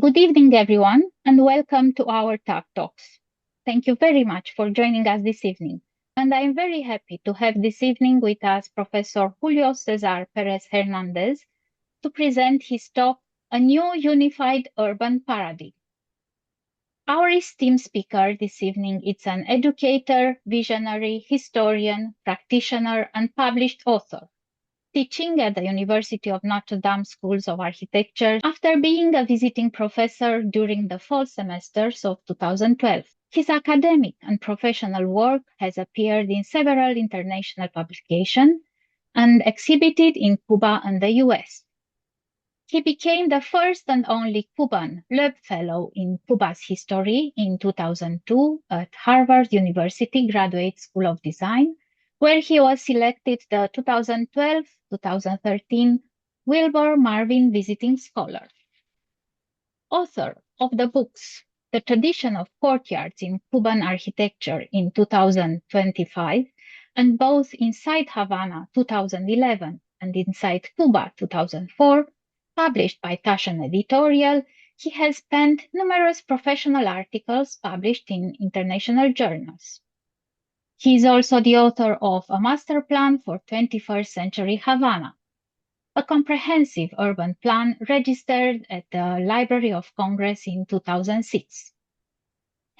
Good evening, everyone, and welcome to our Talk Talks. Thank you very much for joining us this evening. And I am very happy to have this evening with us Professor Julio Cesar Perez Hernandez to present his talk, A New Unified Urban Paradigm. Our esteemed speaker this evening is an educator, visionary, historian, practitioner, and published author, teaching at the University of Notre Schools of Architecture after being a visiting professor during the fall semesters of 2012. His academic and professional work has appeared in several international publications and exhibited in Cuba and the US. He became the first and only Cuban Loeb Fellow in Cuba's history in 2002 at Harvard University Graduate School of Design, where he was selected the 2012-2013 Wilbur Marvin Visiting Scholar. Author of the books The Tradition of Courtyards in Cuban Architecture in 2025 and both Inside Havana 2011 and Inside Cuba 2004, published by Taschen Editorial, he has penned numerous professional articles published in international journals. He is also the author of A Master Plan for 21st Century Havana, a comprehensive urban plan registered at the Library of Congress in 2006.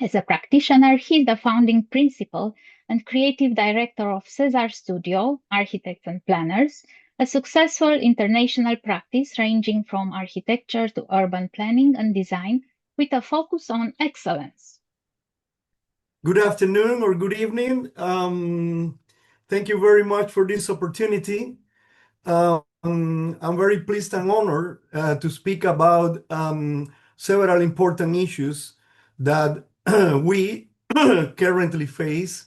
As a practitioner, he is the founding principal and creative director of Cesar Studio, Architects and Planners, a successful international practice ranging from architecture to urban planning and design with a focus on excellence. Good afternoon or good evening. Thank you very much for this opportunity. I'm very pleased and honored to speak about several important issues that we currently face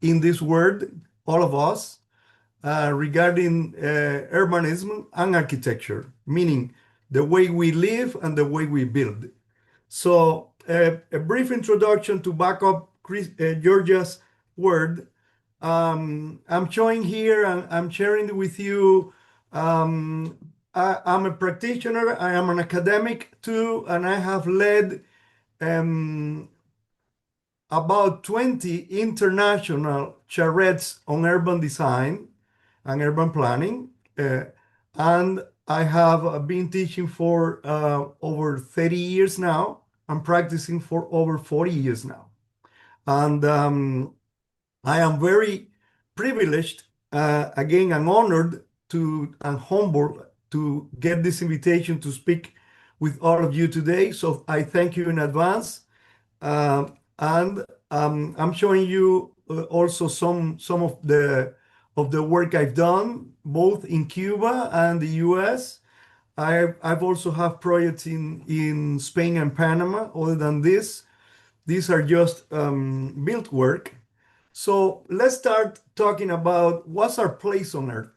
in this world, all of us, regarding urbanism and architecture, meaning the way we live and the way we build. So a brief introduction to back up Georgia's word. I'm showing here and I'm sharing with you. I'm a practitioner, I am an academic too, and I have led about 20 international charrettes on urban design and urban planning. And I have been teaching for over 30 years now. I'm practicing for over 40 years now. And I am very privileged, again, and honored and humbled to get this invitation to speak with all of you today. So I thank you in advance. And I'm showing you also some of the work I've done, both in Cuba and the US. I've also have projects in Spain and Panama. Other than this, these are just built work. So let's start talking about what's our place on Earth.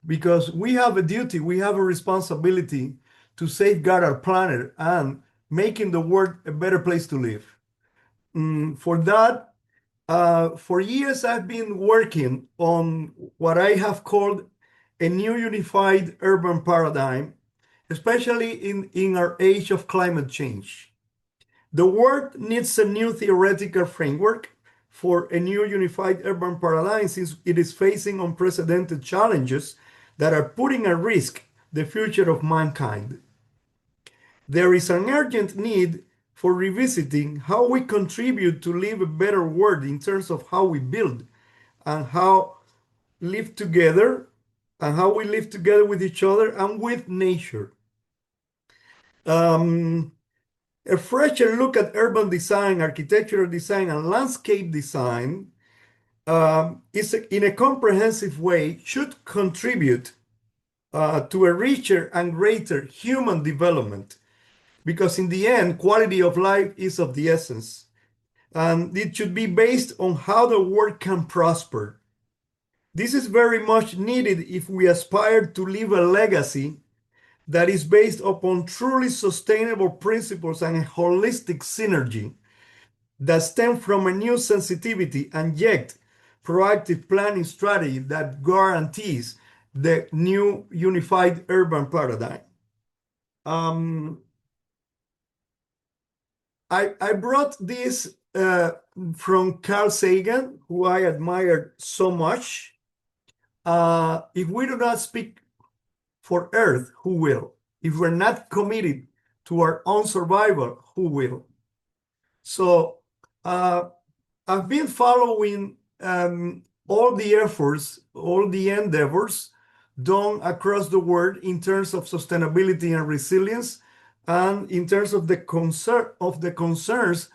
Because we have a duty, we have a responsibility to safeguard our planet and making the world a better place to live. For that, for years, I've been working on what I have called a new unified urban paradigm, especially in our age of climate change. The world needs a new theoretical framework for a new unified urban paradigm since it is facing unprecedented challenges that are putting at risk the future of mankind. There is an urgent need for revisiting how we contribute to live a better world in terms of how we build and how live together and how we live together with each other and with nature. A fresher look at urban design, architectural design, and landscape design is in a comprehensive way should contribute to a richer and greater human development, because in the end, quality of life is of the essence. And it should be based on how the world can prosper. This is very much needed if we aspire to leave a legacy that is based upon truly sustainable principles and a holistic synergy that stem from a new sensitivity and yet proactive planning strategy that guarantees the new unified urban paradigm. I brought this from Carl Sagan, who I admired so much. If we do not speak for Earth, who will? If we're not committed to our own survival, who will? So I've been following all the efforts, all the endeavors done across the world in terms of sustainability and resilience, and in terms of the concerns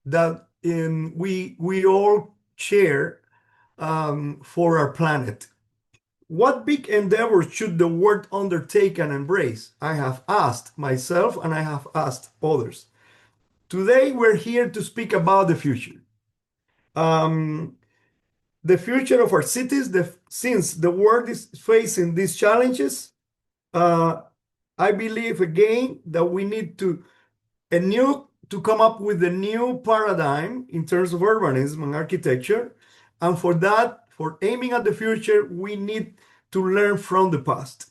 that we all share for our planet. What big endeavors should the world undertake and embrace? I have asked myself and I have asked others. Today, we're here to speak about the future. The future of our cities, since the world is facing these challenges, I believe again that we need to come up with a new paradigm in terms of urbanism and architecture. And for that, for aiming at the future, we need to learn from the past.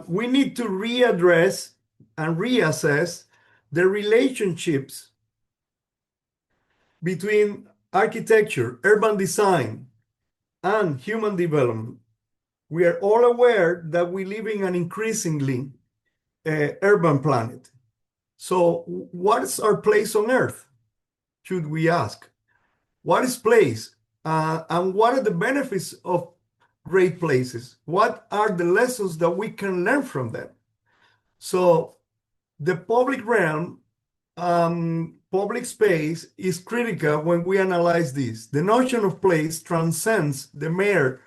We need to readdress and reassess the relationships between architecture, urban design, and human development. We are all aware that we live in an increasingly urban planet. So what's our place on Earth, should we ask? What is place? And what are the benefits of great places? What are the lessons that we can learn from them? So the public realm, public space is critical when we analyze this. The notion of place transcends the mere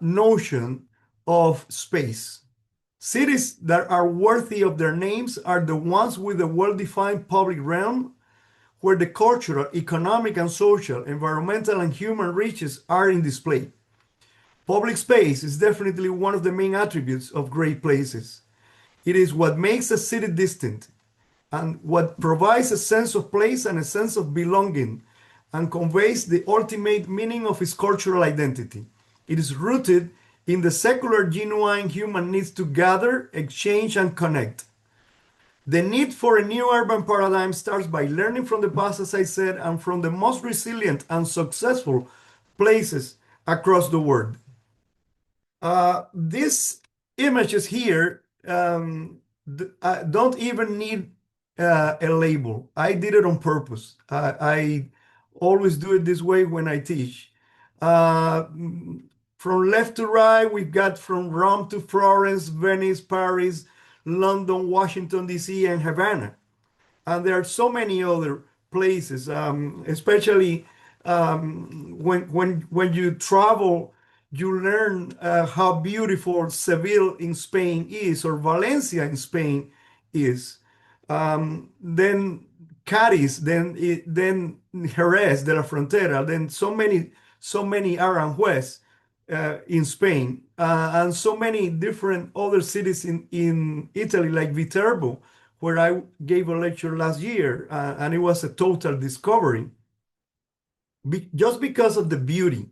notion of space. Cities that are worthy of their names are the ones with a well-defined public realm where the cultural, economic, and social, environmental, and human riches are in display. Public space is definitely one of the main attributes of great places. It is what makes a city distinct and what provides a sense of place and a sense of belonging and conveys the ultimate meaning of its cultural identity. It is rooted in the secular, genuine human needs to gather, exchange, and connect. The need for a new urban paradigm starts by learning from the past, as I said, and from the most resilient and successful places across the world. These images here don't even need a label. I did it on purpose. I always do it this way when I teach. From left to right, we've got from Rome to Florence, Venice, Paris, London, Washington, D.C., and Havana. And there are so many other places, especially when you travel, you learn how beautiful Seville in Spain is, or Valencia in Spain is. Then Cádiz, then Jerez de la Frontera, then so many Aranjuez in Spain, and so many different other cities in Italy, like Viterbo, where I gave a lecture last year, and it was a total discovery, just because of the beauty.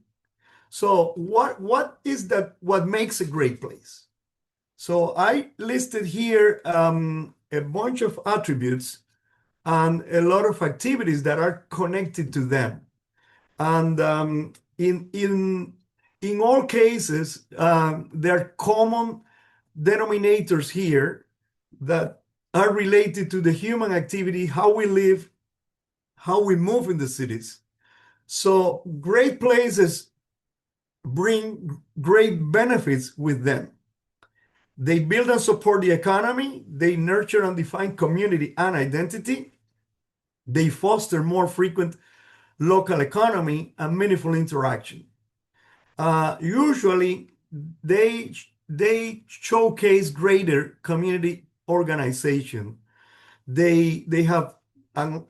So what is that? What makes a great place? So I listed here a bunch of attributes and a lot of activities that are connected to them. And in all cases, there are common denominators here that are related to the human activity, how we live, how we move in the cities. So great places bring great benefits with them. They build and support the economy. They nurture and define community and identity. They foster more frequent local economy and meaningful interaction. Usually, they showcase greater community organization. They have and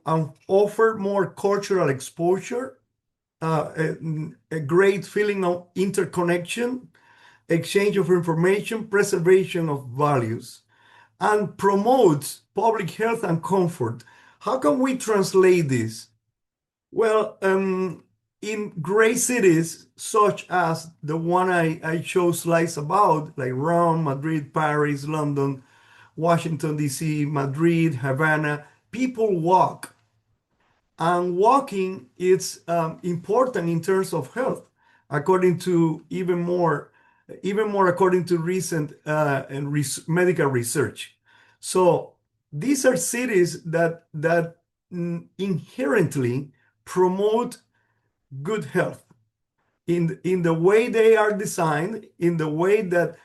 offer more cultural exposure, a great feeling of interconnection, exchange of information, preservation of values, and promotes public health and comfort. How can we translate this? Well, in great cities such as the one I chose slides about, like Rome, Madrid, Paris, London, Washington, D.C., Madrid, Havana, people walk, and walking is important in terms of health, according to even more according to recent medical research. So these are cities that inherently promote good health in the way they are designed, in the way that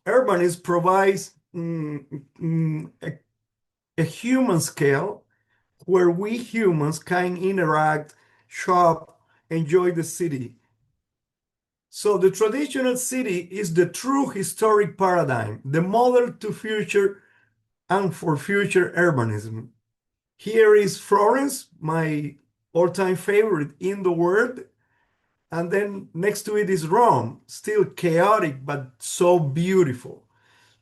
urbanism provides a human scale where we humans can interact, shop, enjoy the city. So the traditional city is the true historic paradigm, the model to future and for future urbanism. Here is Florence, my all-time favorite in the world. And then next to it is Rome, still chaotic, but so beautiful.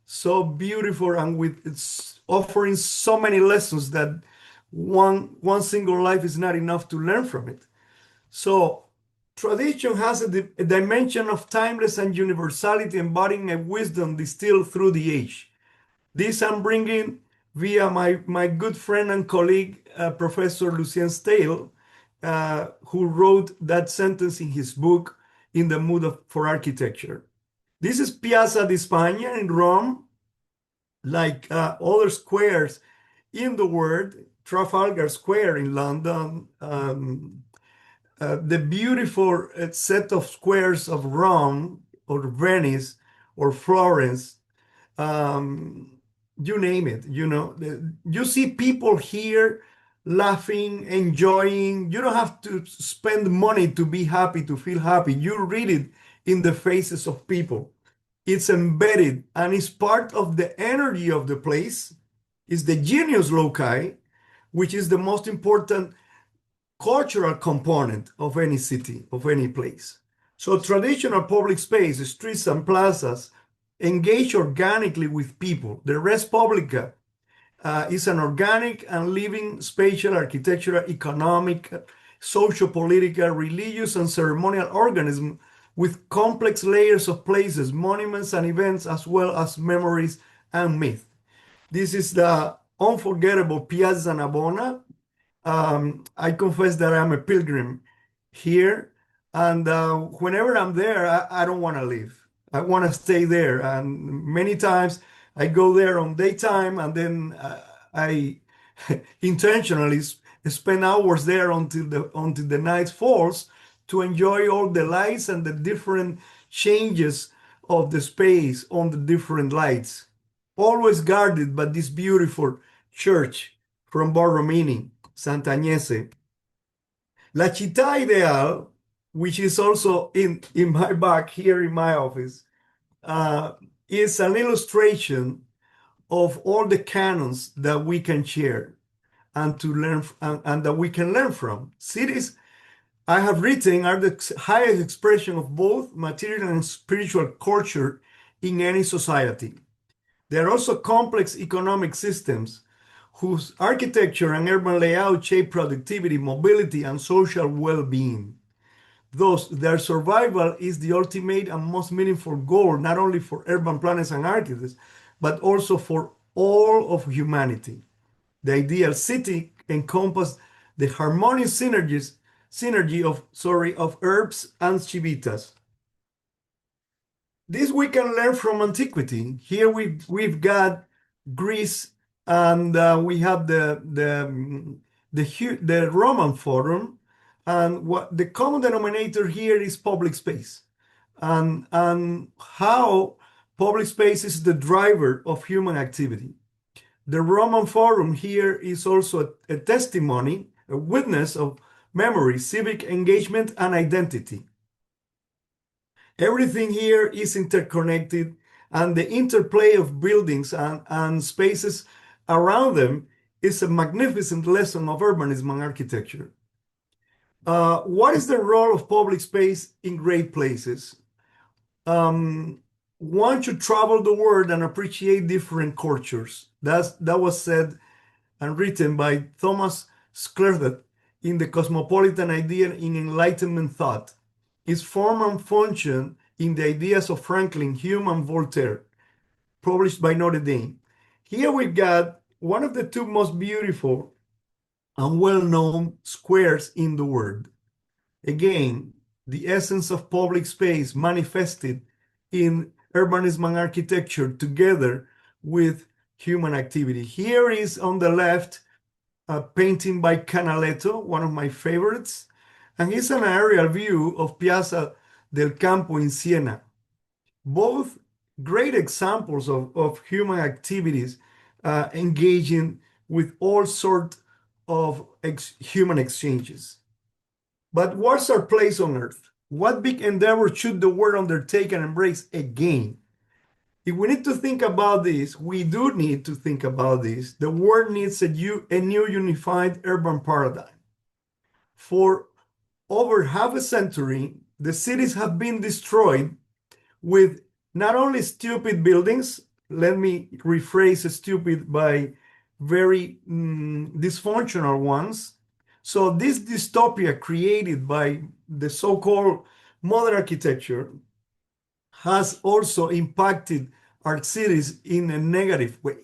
So beautiful, and with it's offering so many lessons that one single life is not enough to learn from it. So tradition has a dimension of timeless and universality, embodying a wisdom distilled through the age. This I'm bringing via my good friend and colleague, Professor Lucien Stale, who wrote that sentence in his book, In the Mood for Architecture. This is Piazza di Spagna in Rome, like other squares in the world, Trafalgar Square in London, the beautiful set of squares of Rome or Venice or Florence, you name it, you see people here laughing, enjoying. You don't have to spend money to be happy, to feel happy. You read it in the faces of people. It's embedded and it's part of the energy of the place. It's the genius loci, which is the most important cultural component of any city, of any place. So traditional public space, streets and plazas, engage organically with people. The res publica is an organic and living spatial, architectural, economic, socio-political, religious, and ceremonial organism with complex layers of places, monuments, and events, as well as memories and myth. This is the unforgettable Piazza Navona. I confess that I'm a pilgrim here, and whenever I'm there, I don't want to leave. I want to stay there, and many times I go there on daytime, and then I intentionally spend hours there until the night falls to enjoy all the lights and the different changes of the space on the different lights. Always guarded by this beautiful church from Borromini, Sant'Agnese. La Città Ideal, which is also in my back here in my office, is an illustration of all the canons that we can share and to learn and that we can learn from. Cities, I have written, are the highest expression of both material and spiritual culture in any society. They're also complex economic systems whose architecture and urban layout shape productivity, mobility, and social well-being. Thus, their survival is the ultimate and most meaningful goal, not only for urban planners and architects, but also for all of humanity. The ideal city encompasses the harmonious synergy of herbs and civitas. This we can learn from antiquity. Here we've got Greece, and we have the Roman Forum, and what the common denominator here is public space, and how public space is the driver of human activity. The Roman Forum here is also a testimony, a witness of memory, civic engagement, and identity. Everything here is interconnected, and the interplay of buildings and spaces around them is a magnificent lesson of urbanism and architecture. What is the role of public space in great places? One should travel the world and appreciate different cultures. That was said and written by Thomas Sklerdet in The Cosmopolitan Idea in Enlightenment Thought. Its form and function in the Ideas of Franklin, Hume, and Voltaire, published by Notre Dame. Here we've got one of the two most beautiful and well-known squares in the world. Again, the essence of public space manifested in urbanism and architecture together with human activity. Here is on the left a painting by Canaletto, one of my favorites, and it's an aerial view of Piazza del Campo in Siena. Both great examples of human activities engaging with all sorts of human exchanges. But what's our place on Earth? What big endeavor should the world undertake and embrace again? If we need to think about this, we do need to think about this. The world needs a new unified urban paradigm. For over half a century, the cities have been destroyed with not only stupid buildings, let me rephrase stupid by very dysfunctional ones. So this dystopia created by the so-called modern architecture has also impacted our cities in a negative way,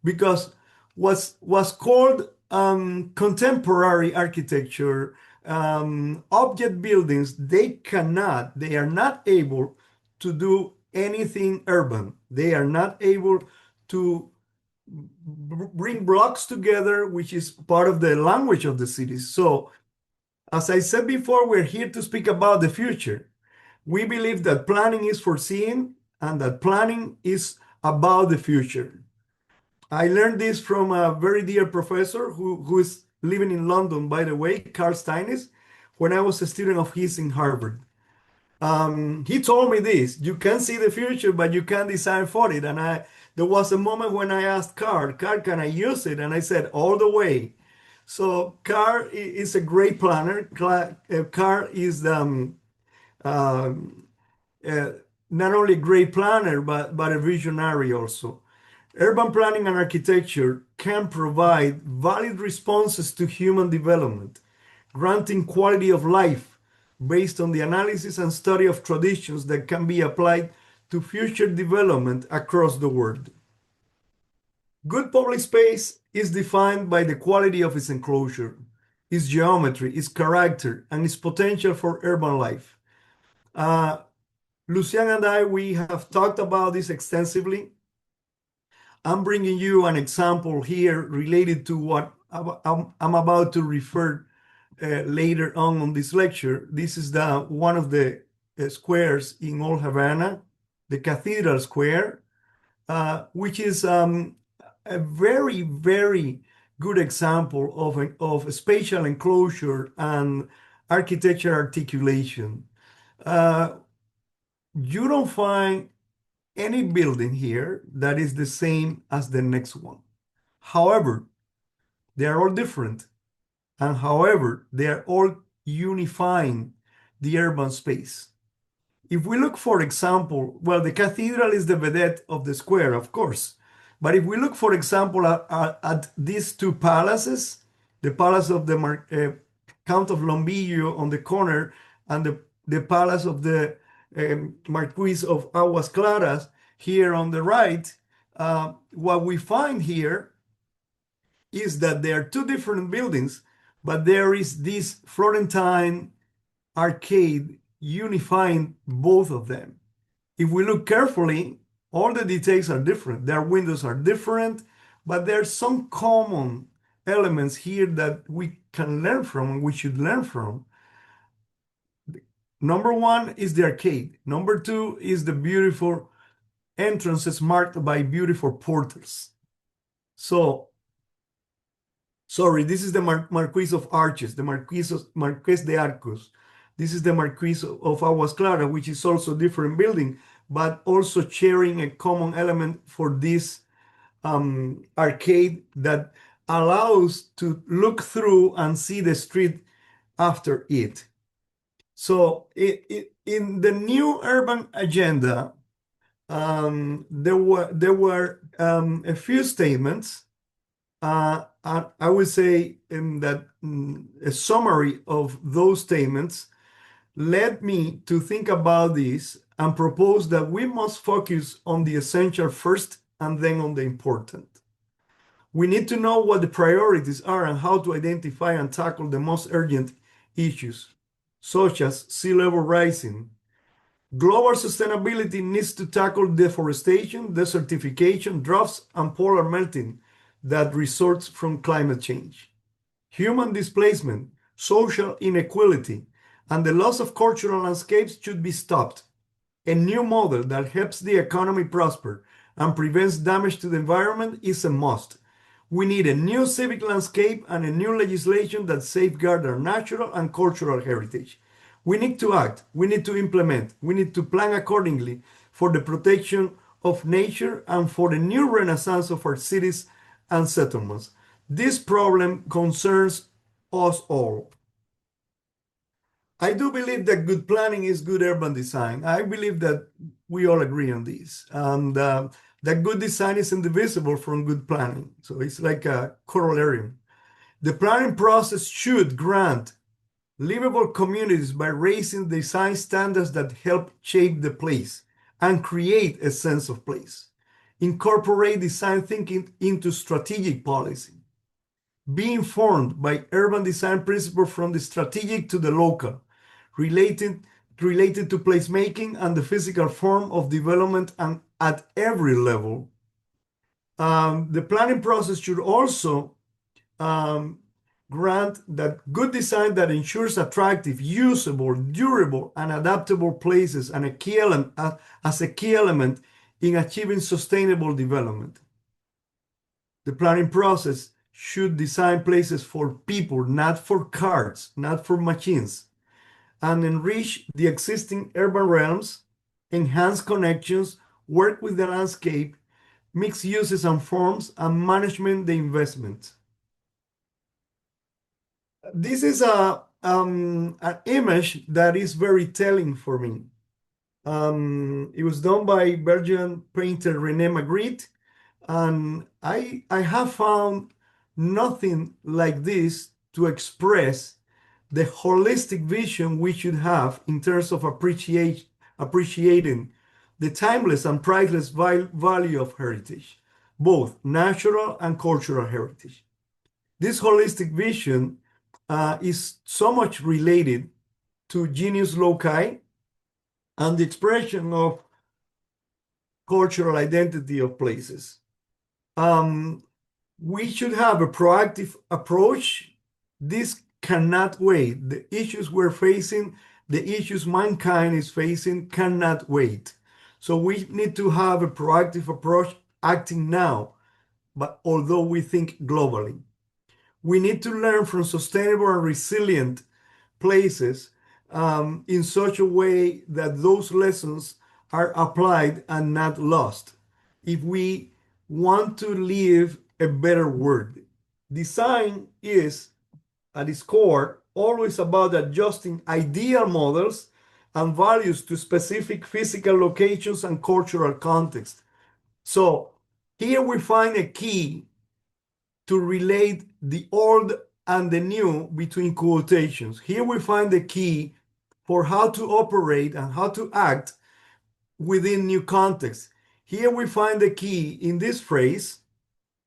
because was called contemporary architecture, object buildings, they are not able to do anything urban. They are not able to bring blocks together, which is part of the language of the cities. So, as I said before, we're here to speak about the future. We believe that planning is foreseeing and that planning is about the future. I learned this from a very dear professor who is living in London, by the way, Carl Steines, when I was a student of his in Harvard. He told me this: you can see the future, but you can't design for it. And there was a moment when I asked Carl, can I use it? And I said, all the way. So Carl is a great planner. Carl is uh, not only a great planner, but a visionary also. Urban planning and architecture can provide valid responses to human development, granting quality of life based on the analysis and study of traditions that can be applied to future development across the world. Good public space is defined by the quality of its enclosure, its geometry, its character, and its potential for urban life. Lucian and I, we have talked about this extensively. I'm bringing you an example here related to what I'm about to refer later on this lecture. This is one of the squares in Old Havana, the Cathedral Square, which is a very, very good example of a spatial enclosure and architecture articulation. You don't find any building here that is the same as the next one. However, they are all different. And however, they are all unifying the urban space. If we look, for example, well, the cathedral is the vedette of the square, of course. But if we look, for example, at these two palaces, the palace of the Count of Lombillo on the corner and the palace of the Marquis of Aguas Claras here on the right, what we find here is that there are two different buildings, but there is this Florentine arcade unifying both of them. If we look carefully, all the details are different. Their windows are different, but there are some common elements here that we can learn from and we should learn from. Number one is the arcade. Number two is the beautiful entrances marked by beautiful portals. So, sorry, this is the Marquis of Arches, the Marqués de Arcos. This is the Marquis of Aguas Claras, which is also a different building, but also sharing a common element for this arcade that allows to look through and see the street after it. So in the new urban agenda, there were a few statements. I would say that a summary of those statements led me to think about this and propose that we must focus on the essential first and then on the important. We need to know what the priorities are and how to identify and tackle the most urgent issues, such as sea level rising. Global sustainability needs to tackle deforestation, desertification, droughts, and polar melting that results from climate change. Human displacement, social inequality, and the loss of cultural landscapes should be stopped. A new model that helps the economy prosper and prevents damage to the environment is a must. We need a new civic landscape and a new legislation that safeguard our natural and cultural heritage. We need to act, we need to implement, we need to plan accordingly for the protection of nature and for the new renaissance of our cities and settlements. This problem concerns us all. I do believe that good planning is good urban design. I believe that we all agree on this. And that good design is indivisible from good planning. So it's like a corollary. The planning process should grant livable communities by raising design standards that help shape the place and create a sense of place. Incorporate design thinking into strategic policy. Be informed by urban design principles from the strategic to the local, related to placemaking and the physical form of development and at every level. The planning process should also grant that good design that ensures attractive, usable, durable, and adaptable places and as a key element in achieving sustainable development. The planning process should design places for people, not for cars, not for machines, and enrich the existing urban realms, enhance connections, work with the landscape, mix uses and forms, and management the investment. This is an image that is very telling for me. It was done by Belgian painter René Magritte, and I have found nothing like this to express the holistic vision we should have in terms of appreciating the timeless and priceless value of heritage, both natural and cultural heritage. This holistic vision is so much related to genius loci and the expression of cultural identity of places. We should have a proactive approach. This cannot wait. The issues we're facing, the issues mankind is facing cannot wait. So we need to have a proactive approach acting now, but although we think globally. We need to learn from sustainable and resilient places in such a way that those lessons are applied and not lost. If we want to live a better world, design is at its core always about adjusting ideal models and values to specific physical locations and cultural context. So here we find a key to relate the old and the new between quotations. Here we find the key for how to operate and how to act within new contexts. Here we find the key in this phrase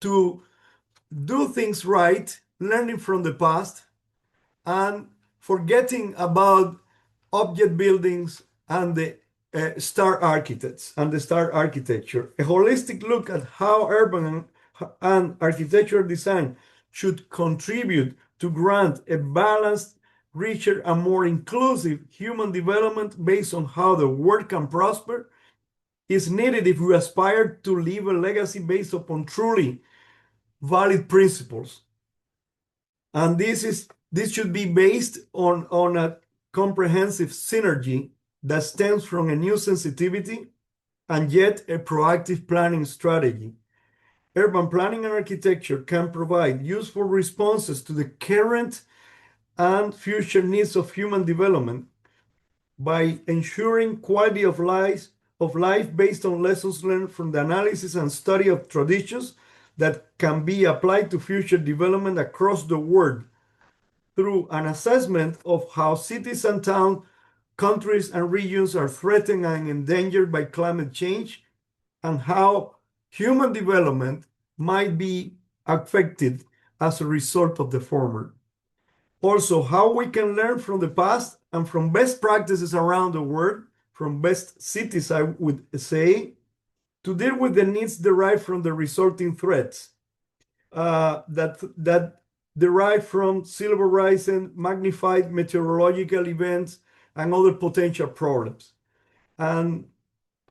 to do things right, learning from the past, and forgetting about object buildings and the star architects and the star architecture. A holistic look at how urban and architectural design should contribute to grant a balanced, richer, and more inclusive human development based on how the world can prosper is needed if we aspire to leave a legacy based upon truly valid principles. And this should be based on a comprehensive synergy that stems from a new sensitivity and yet a proactive planning strategy. Urban planning and architecture can provide useful responses to the current and future needs of human development by ensuring quality of life based on lessons learned from the analysis and study of traditions that can be applied to future development across the world through an assessment of how cities and towns, countries and regions are threatened and endangered by climate change, and how human development might be affected as a result of the former. Also, how we can learn from the past and from best practices around the world, from best cities, I would say, to deal with the needs derived from the resulting threats that derive from sea level rise and magnified meteorological events and other potential problems, and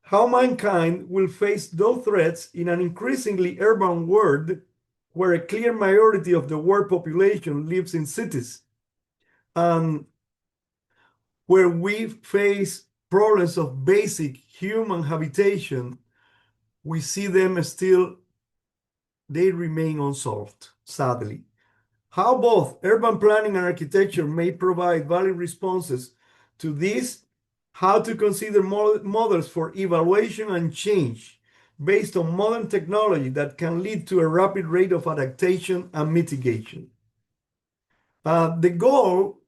how mankind will face those threats in an increasingly urban world where a clear majority of the world population lives in cities, and where we face problems of basic human habitation. We see them still, they remain unsolved, sadly. How both urban planning and architecture may provide valid responses to this, how to consider models for evaluation and change based on modern technology that can lead to a rapid rate of adaptation and mitigation. The goal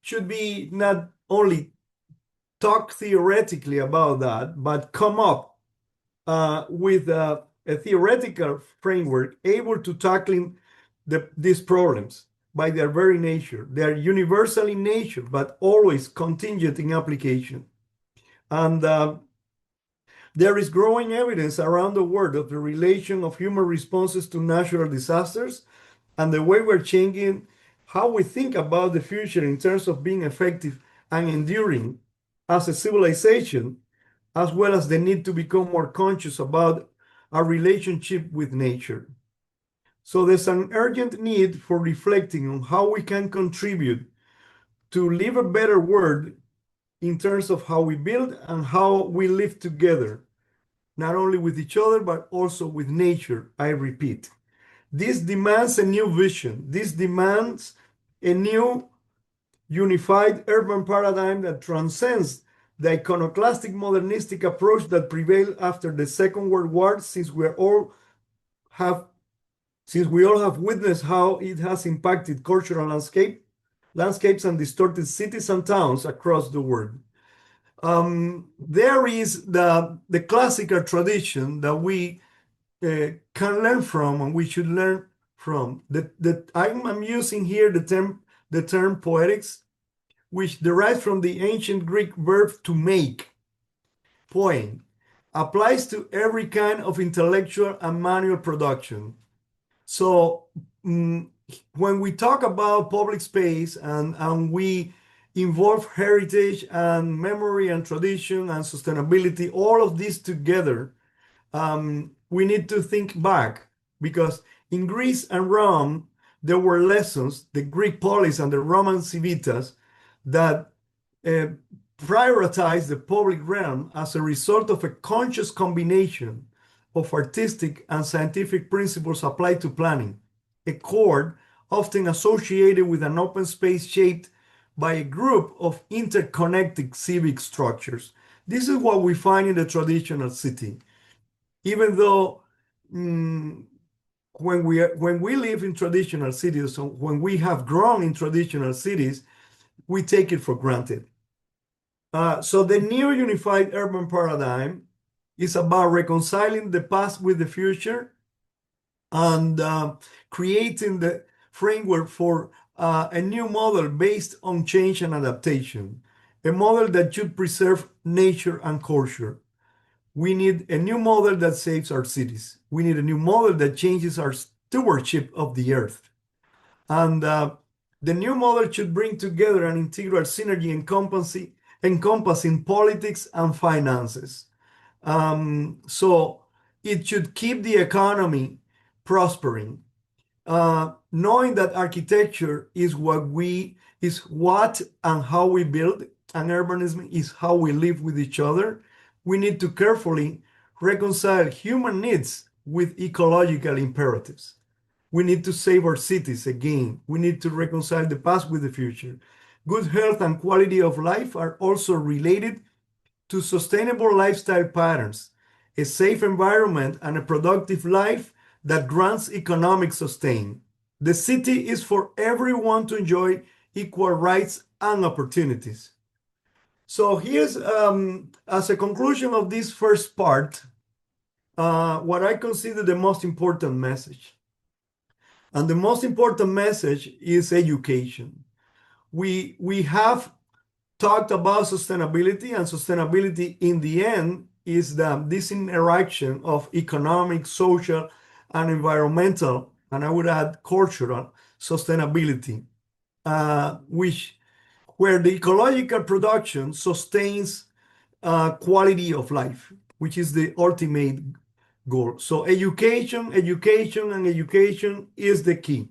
should be not only talk theoretically about that, but come up with a theoretical framework able to tackling these problems by their very nature. They are universal in nature, but always contingent in application. And there is growing evidence around the world of the relation of human responses to natural disasters and the way we're changing how we think about the future in terms of being effective and enduring as a civilization, as well as the need to become more conscious about our relationship with nature. So there's an urgent need for reflecting on how we can contribute to live a better world in terms of how we build and how we live together, not only with each other, but also with nature, I repeat. This demands a new vision. This demands a new unified urban paradigm that transcends the iconoclastic modernistic approach that prevailed after the Second World War, since we all have witnessed how it has impacted cultural landscapes and distorted cities and towns across the world. There is the classical tradition that we can learn from and we should learn from. I'm using here the term poetics, which derives from the ancient Greek verb to make, poem, applies to every kind of intellectual and manual production. So when we talk about public space and we involve heritage and memory and tradition and sustainability, all of this together, we need to think back, because in Greece and Rome, there were lessons, the Greek polis and the Roman civitas, that prioritized the public realm as a result of a conscious combination of artistic and scientific principles applied to planning, a chord often associated with an open space shaped by a group of interconnected civic structures. This is what we find in the traditional city. Even though when we live in traditional cities, so when we have grown in traditional cities, we take it for granted. So the new unified urban paradigm is about reconciling the past with the future and creating the framework for a new model based on change and adaptation, a model that should preserve nature and culture. We need a new model that saves our cities. We need a new model that changes our stewardship of the earth. And the new model should bring together an integral synergy encompassing politics and finances. So it should keep the economy prospering, knowing that architecture is what and how we build, and urbanism is how we live with each other. We need to carefully reconcile human needs with ecological imperatives. We need to save our cities again. We need to reconcile the past with the future. Good health and quality of life are also related to sustainable lifestyle patterns, a safe environment, and a productive life that grants economic sustain. The city is for everyone to enjoy equal rights and opportunities. So here's, as a conclusion of this first part, what I consider the most important message. And the most important message is education. We have talked about sustainability, and sustainability in the end is this interaction of economic, social, and environmental, and I would add cultural sustainability, which where the ecological production sustains quality of life, which is the ultimate goal. So education, education, and education is the key.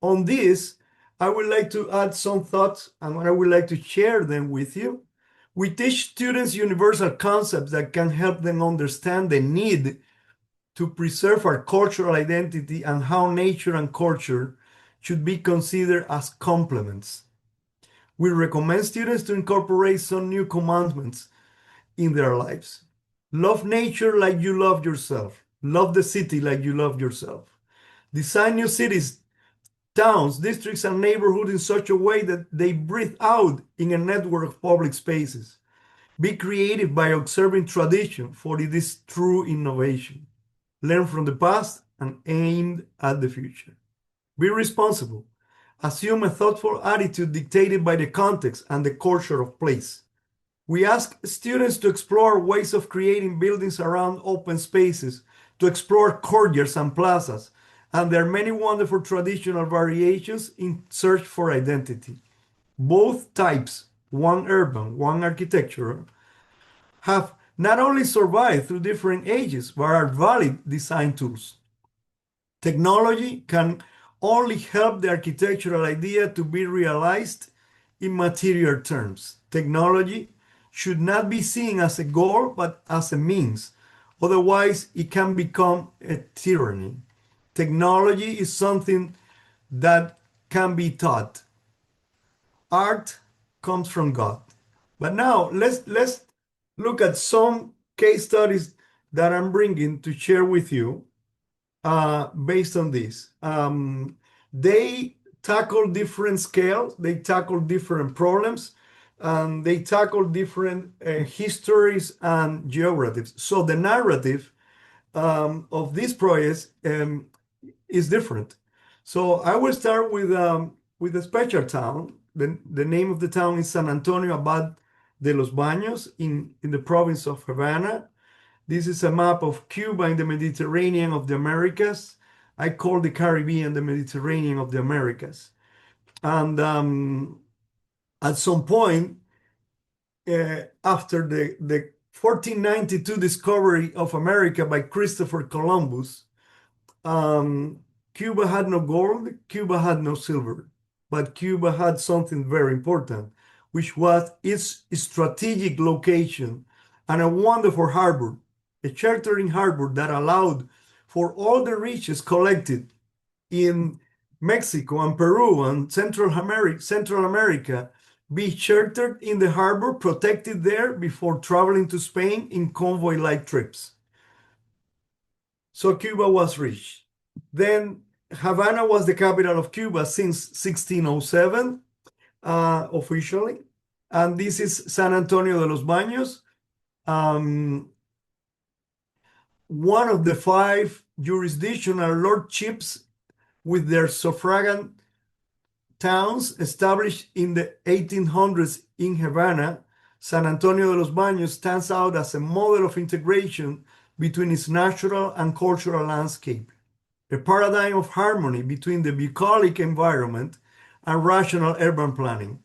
On this, I would like to add some thoughts, and I would like to share them with you. We teach students universal concepts that can help them understand the need to preserve our cultural identity and how nature and culture should be considered as complements. We recommend students to incorporate some new commandments in their lives. Love nature like you love yourself. Love the city like you love yourself. Design new cities, towns, districts, and neighborhoods in such a way that they breathe out in a network of public spaces. Be creative by observing tradition, for it is true innovation. Learn from the past and aim at the future. Be responsible. Assume a thoughtful attitude dictated by the context and the culture of place. We ask students to explore ways of creating buildings around open spaces, to explore courtyards and plazas, and there are many wonderful traditional variations in search for identity. Both types, one urban, one architectural, have not only survived through different ages, but are valid design tools. Technology can only help the architectural idea to be realized in material terms. Technology should not be seen as a goal, but as a means. Otherwise, it can become a tyranny. Technology is something that can be taught. Art comes from God. But now let's look at some case studies that I'm bringing to share with you based on this. They tackle different scales, they tackle different problems, and they tackle different histories and geographies. So the narrative of these projects is different. So I will start with a special town. The name of the town is San Antonio Abad de los Baños in the province of Havana. This is a map of Cuba in the Mediterranean of the Americas. I call the Caribbean the Mediterranean of the Americas. And at some point, after the 1492 discovery of America by Christopher Columbus, Cuba had no gold, Cuba had no silver, but Cuba had something very important, which was its strategic location and a wonderful harbor, a sheltering harbor that allowed for all the riches collected in Mexico and Peru and Central America be sheltered in the harbor, protected there before traveling to Spain in convoy-like trips. So Cuba was rich. Then Havana was the capital of Cuba since 1607, officially. And this is San Antonio de los Baños, one of the 5 jurisdictional lordships with their suffragan towns established in the 1800s in Havana. San Antonio de los Baños stands out as a model of integration between its natural and cultural landscape, a paradigm of harmony between the bucolic environment and rational urban planning.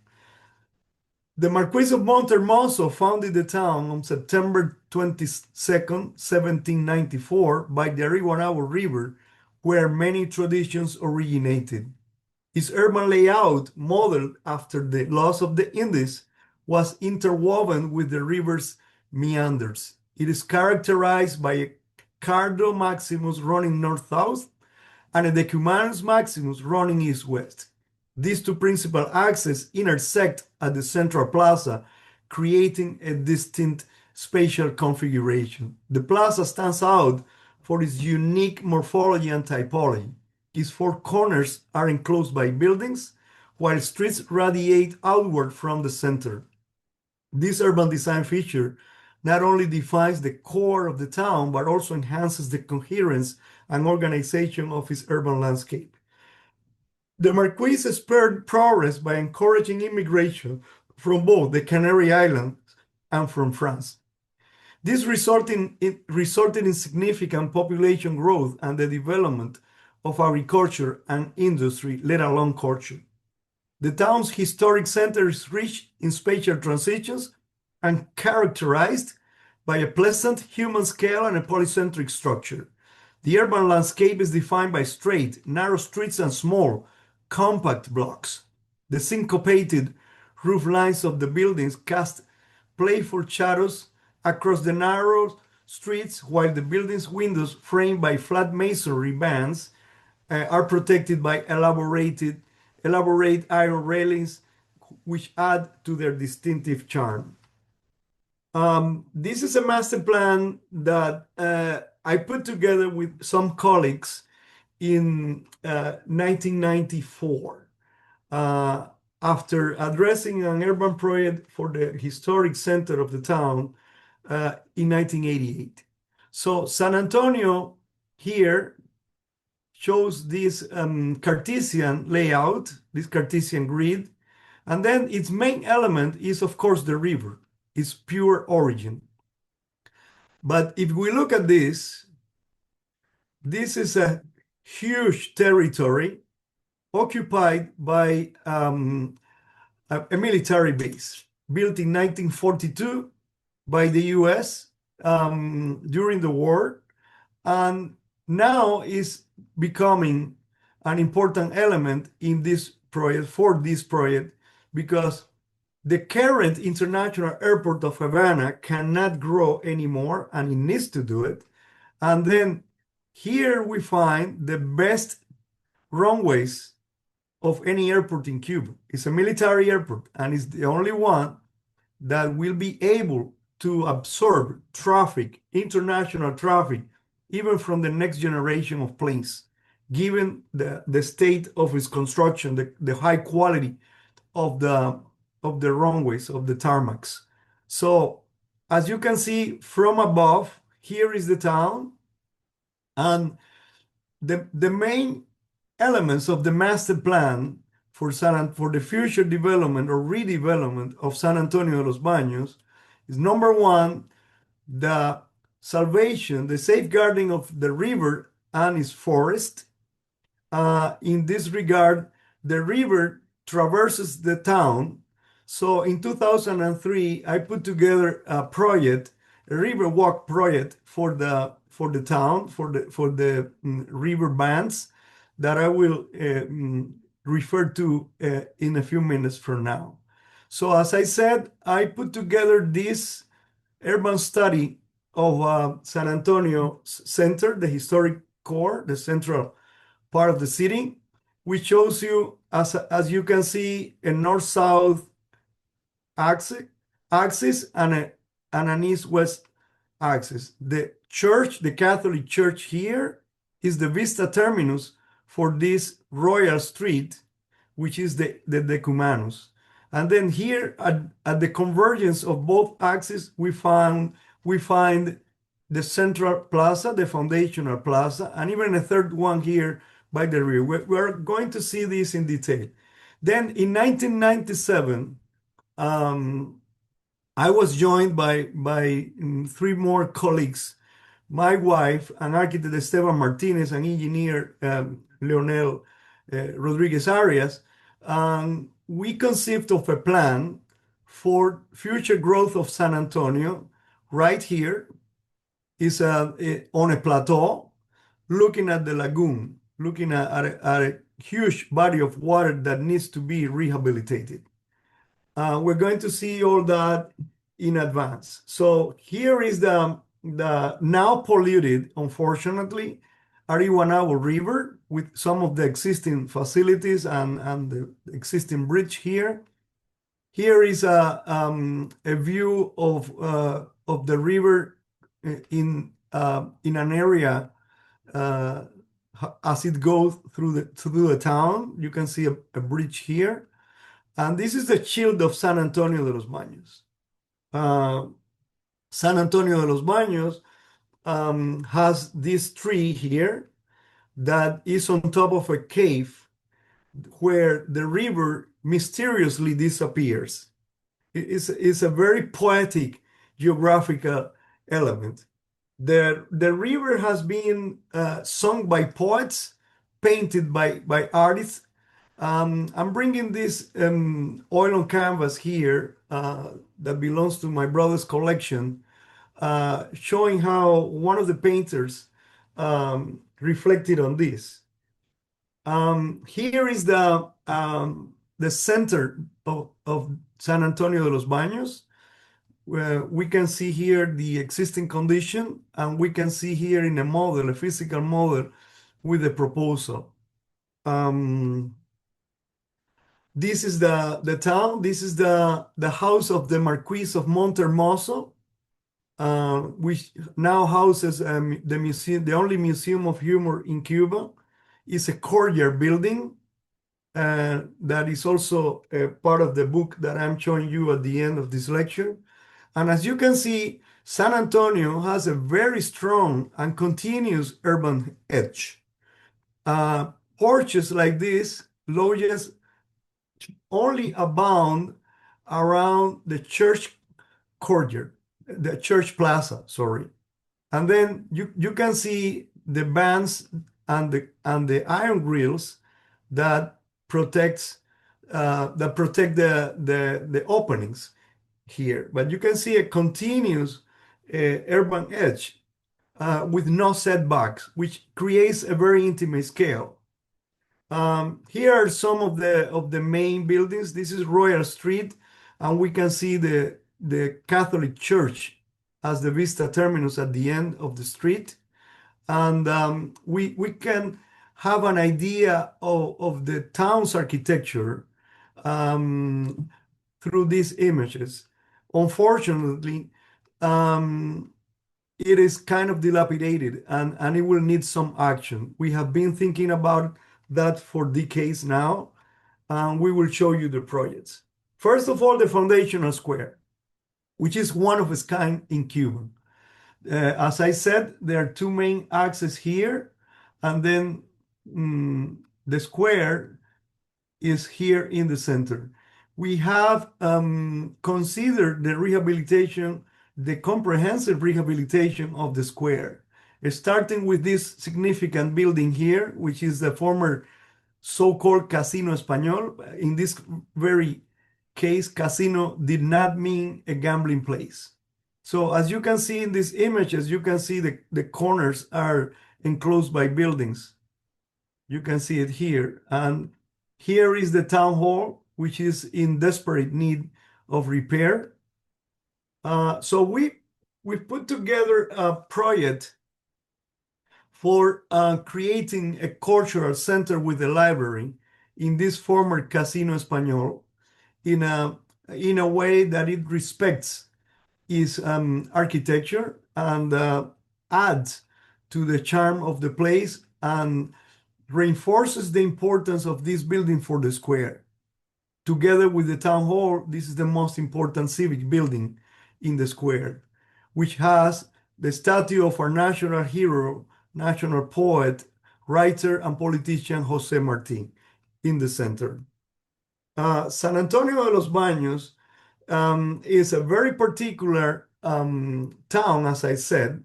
The Marquis of Montermoso founded the town on September 22nd, 1794, by the Ariguanabo River, where many traditions originated. Its urban layout, modeled after the laws of the Indies, was interwoven with the river's meanders. It is characterized by a Cardo Maximus running north-south and a Decumanus Maximus running east-west. These 2 principal axes intersect at the central plaza, creating a distinct spatial configuration. The plaza stands out for its unique morphology and typology. Its 4 corners are enclosed by buildings, while streets radiate outward from the center. This urban design feature not only defines the core of the town, but also enhances the coherence and organization of its urban landscape. The Marquis spurred progress by encouraging immigration from both the Canary Islands and from France. This resulted in significant population growth and the development of agriculture and industry, let alone culture. The town's historic center is rich in spatial transitions and characterized by a pleasant human scale and a polycentric structure. The urban landscape is defined by straight, narrow streets and small, compact blocks. The syncopated roof lines of the buildings cast playful shadows across the narrow streets, while the building's windows, framed by flat masonry bands, are protected by elaborate iron railings, which add to their distinctive charm. This is a master plan that I put together with some colleagues in 1994 after addressing an urban project for the historic center of the town in 1988. So San Antonio here shows this Cartesian layout, this Cartesian grid, and then its main element is, of course, the river, its pure origin. But if we look at this is a huge territory occupied by a military base built in 1942 by the US during the war, and now is becoming an important element in this project, because the current international airport of Havana cannot grow anymore, and it needs to do it. And then here we find the best runways of any airport in Cuba. It's a military airport, and it's the only one that will be able to absorb traffic, international traffic, even from the next generation of planes, given the state of its construction, the high quality of the runways, of the tarmacs. So as you can see from above, here is the town, and the main elements of the master plan for the future development or redevelopment of San Antonio de los Baños is, number one, the salvation, the safeguarding of the river and its forest. In this regard, the river traverses the town. So in 2003, I put together a project, a river walk project for the town, for the river bands that I will refer to in a few minutes from now. So as I said, I put together this urban study of San Antonio Center, the historic core, the central part of the city, which shows you, as you can see, a north-south axis and an east-west axis. The church, the Catholic Church here, is the vista terminus for this royal street, which is the decumanus. And then here at the convergence of both axes, we find the central plaza, the foundational plaza, and even a third one here by the river. We're going to see this in detail. Then in 1997, I was joined by three more colleagues, my wife, an architect Esteban Martinez, an engineer Leonel Rodriguez Arias. We conceived of a plan for future growth of San Antonio right here. Is on a plateau, looking at the lagoon, looking at a huge body of water that needs to be rehabilitated. We're going to see all that in advance. So here is the now polluted, unfortunately, Arihuanabo River with some of the existing facilities and the existing bridge here. Here is a view of the river in an area as it goes through the town. You can see a bridge here, and this is the shield of San Antonio de los Baños. San Antonio de los Baños has this tree here that is on top of a cave where the river mysteriously disappears. It's a very poetic geographical element. The river has been sung by poets, painted by artists. I'm bringing this oil on canvas here that belongs to my brother's collection, showing how one of the painters reflected on this. Here is the center of San Antonio de los Baños. Where we can see here the existing condition, and we can see here in a model, a physical model, with the proposal. This is the town. This is the house of the Marquis of Montermoso, which now houses the museum, the only museum of humor in Cuba. It's a courtyard building that is also a part of the book that I'm showing you at the end of this lecture. And as you can see, San Antonio has a very strong and continuous urban edge. Porches like this, lodges, only abound around the church courtyard, the church plaza, sorry. And then you can see the bands and the iron grills that protect the openings here. But you can see a continuous urban edge with no setbacks, which creates a very intimate scale. Here are some of the main buildings. This is Royal Street, and we can see the Catholic Church as the vista terminus at the end of the street. And we can have an idea of the town's architecture through these images. Unfortunately, it is kind of dilapidated, and it will need some action. We have been thinking about that for decades now, and we will show you the projects. First of all, the foundational square, which is one of its kind in Cuba. As I said, there are two main axes here, and then the square is here in the center. We have considered the rehabilitation, the comprehensive rehabilitation of the square, starting with this significant building here, which is the former so-called Casino Español. In this very case, casino did not mean a gambling place. So as you can see in these images, you can see the corners are enclosed by buildings. You can see it here. And here is the town hall, which is in desperate need of repair. So we put together a project for creating a cultural center with a library in this former Casino Español in a way that it respects its architecture and adds to the charm of the place and reinforces the importance of this building for the square. Together with the town hall, this is the most important civic building in the square, which has the statue of our national hero, national poet, writer, and politician Jose Marti in the center. San Antonio de los Baños is a very particular town, as I said,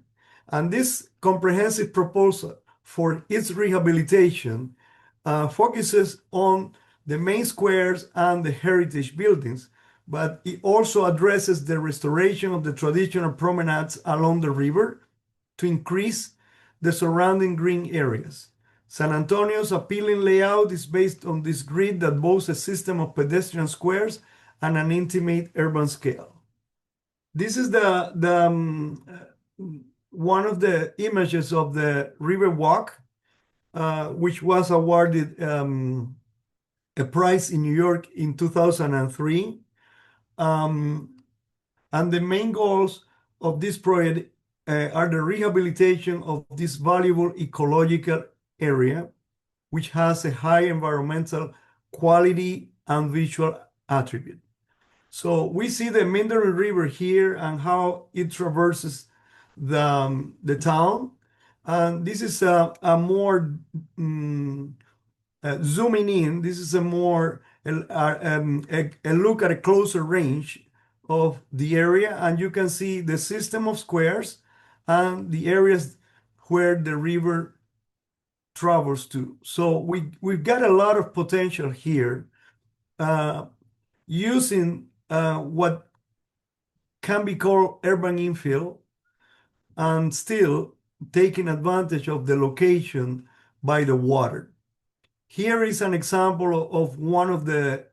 and this comprehensive proposal for its rehabilitation focuses on the main squares and the heritage buildings, but it also addresses the restoration of the traditional promenades along the river to increase the surrounding green areas. San Antonio's appealing layout is based on this grid that boasts a system of pedestrian squares and an intimate urban scale. This is one of the images of the river walk, which was awarded a prize in New York in 2003. And the main goals of this project are the rehabilitation of this valuable ecological area, which has a high environmental quality and visual attribute. So we see the Mindanao River here and how it traverses the town. And this is a more zooming in, this is a more a look at a closer range of the area, and you can see the system of squares and the areas where the river travels to. So we've got a lot of potential here uh, using what can be called urban infill and still taking advantage of the location by the water. Here is an example of one of the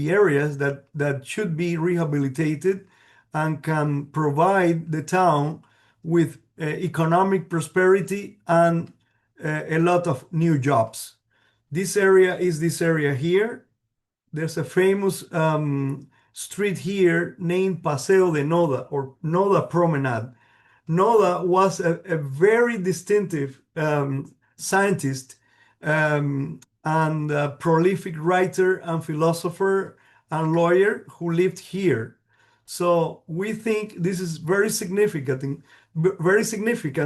areas that should be rehabilitated and can provide the town with economic prosperity and a lot of new jobs. This area is this area here. There's a famous street here named Paseo de Noda or Noda Promenade. Noda was a very distinctive scientist and a prolific writer and philosopher and lawyer who lived here. So we think this is very significant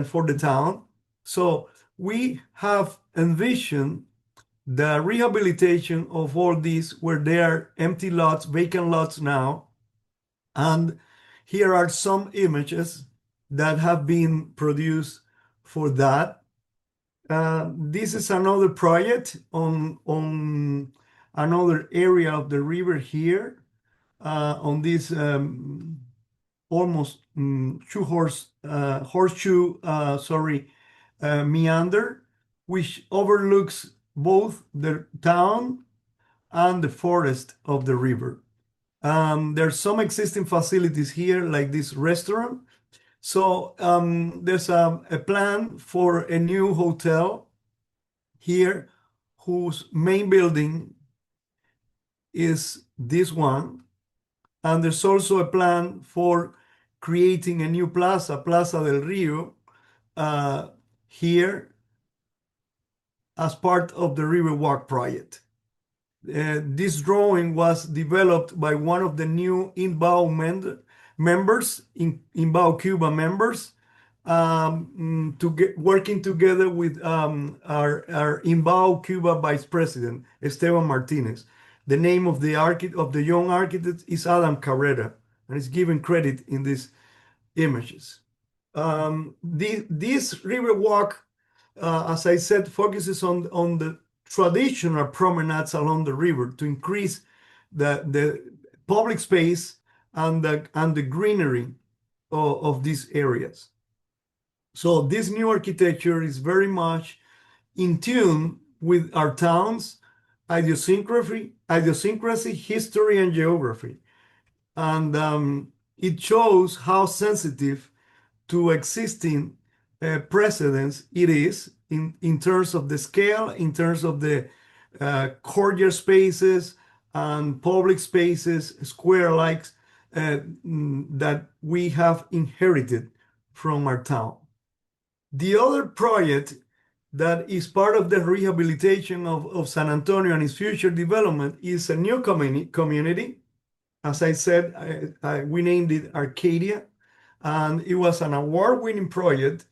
for the town. So we have envisioned the rehabilitation of all these where there are empty lots, vacant lots now. And here are some images that have been produced for that. This is another project on another area of the river here, on this almost horseshoe, meander, which overlooks both the town and the forest of the river. There's some existing facilities here, like this restaurant. So there's a plan for a new hotel here whose main building is this one. And there's also a plan for creating a new plaza, Plaza del Rio, here as part of the Riverwalk project. This drawing was developed by one of the new members, Inbao Cuba members, working together with our Inbao Cuba Vice President, Esteban Martinez. The name of the young architect is Adam Carrera, and is given credit in these images. This Riverwalk, as I said, focuses on the traditional promenades along the river to increase the public space and the greenery of these areas. So this new architecture is very much in tune with our town's idiosyncrasy, history, and geography. And it shows how sensitive to existing precedents it is in terms of the scale, in terms of the courtyard spaces and public spaces, square-likes that we have inherited from our town. The other project that is part of the rehabilitation of San Antonio and its future development is a new community. As I said, we named it Arcadia, and it was an award-winning project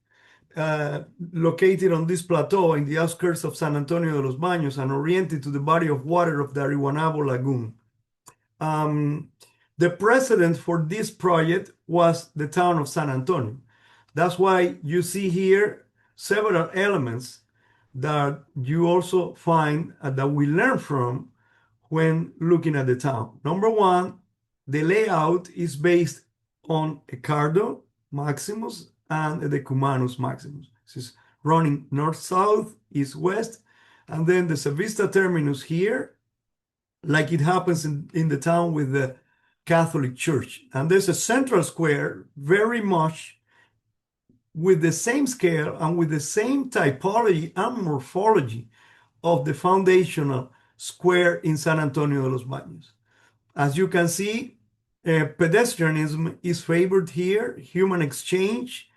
located on this plateau in the outskirts of San Antonio de los Baños and oriented to the body of water of the Arihuanabo Lagoon. The precedent for this project was the town of San Antonio. That's why you see here several elements that you also find that we learn from when looking at the town. Number one, the layout is based on a Cardo Maximus and a Decumanus Maximus. This is running north-south, east-west, and then there's a Vista Terminus here, like it happens in the town with the Catholic Church. And there's a central square, very much with the same scale and with the same typology and morphology of the foundational square in San Antonio de los Baños. As you can see, pedestrianism is favored here, human exchange.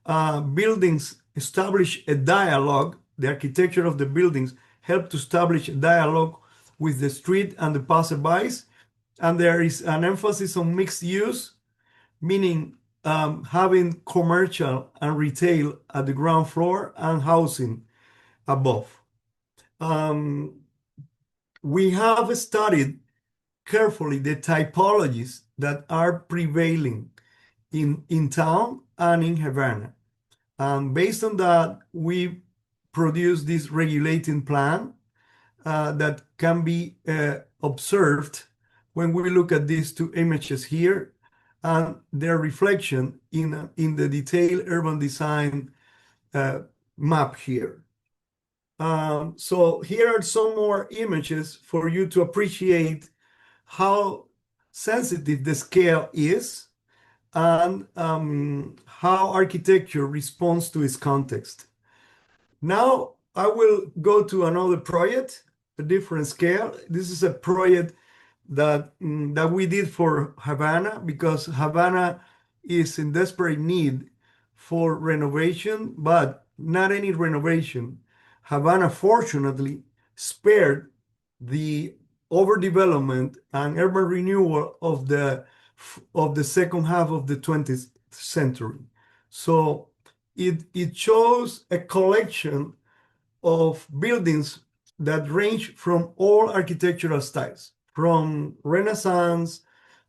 Buildings establish a dialogue. The architecture of the buildings help to establish a dialogue with the street and the passerbys. And there is an emphasis on mixed use, meaning having commercial and retail at the ground floor and housing above. we have studied carefully the typologies that are prevailing in town and in Havana. And based on that, we produce this regulating plan that can be observed when we look at these two images here and their reflection in the detailed urban design map here. So here are some more images for you to appreciate how sensitive the scale is and how architecture responds to its context. Now I will go to another project, a different scale. This is a project that we did for Havana because Havana is in desperate need for renovation, but not any renovation. Havana, fortunately, spared the overdevelopment and urban renewal of the second half of the 20th century. So it shows a collection of buildings that range from all architectural styles, from Renaissance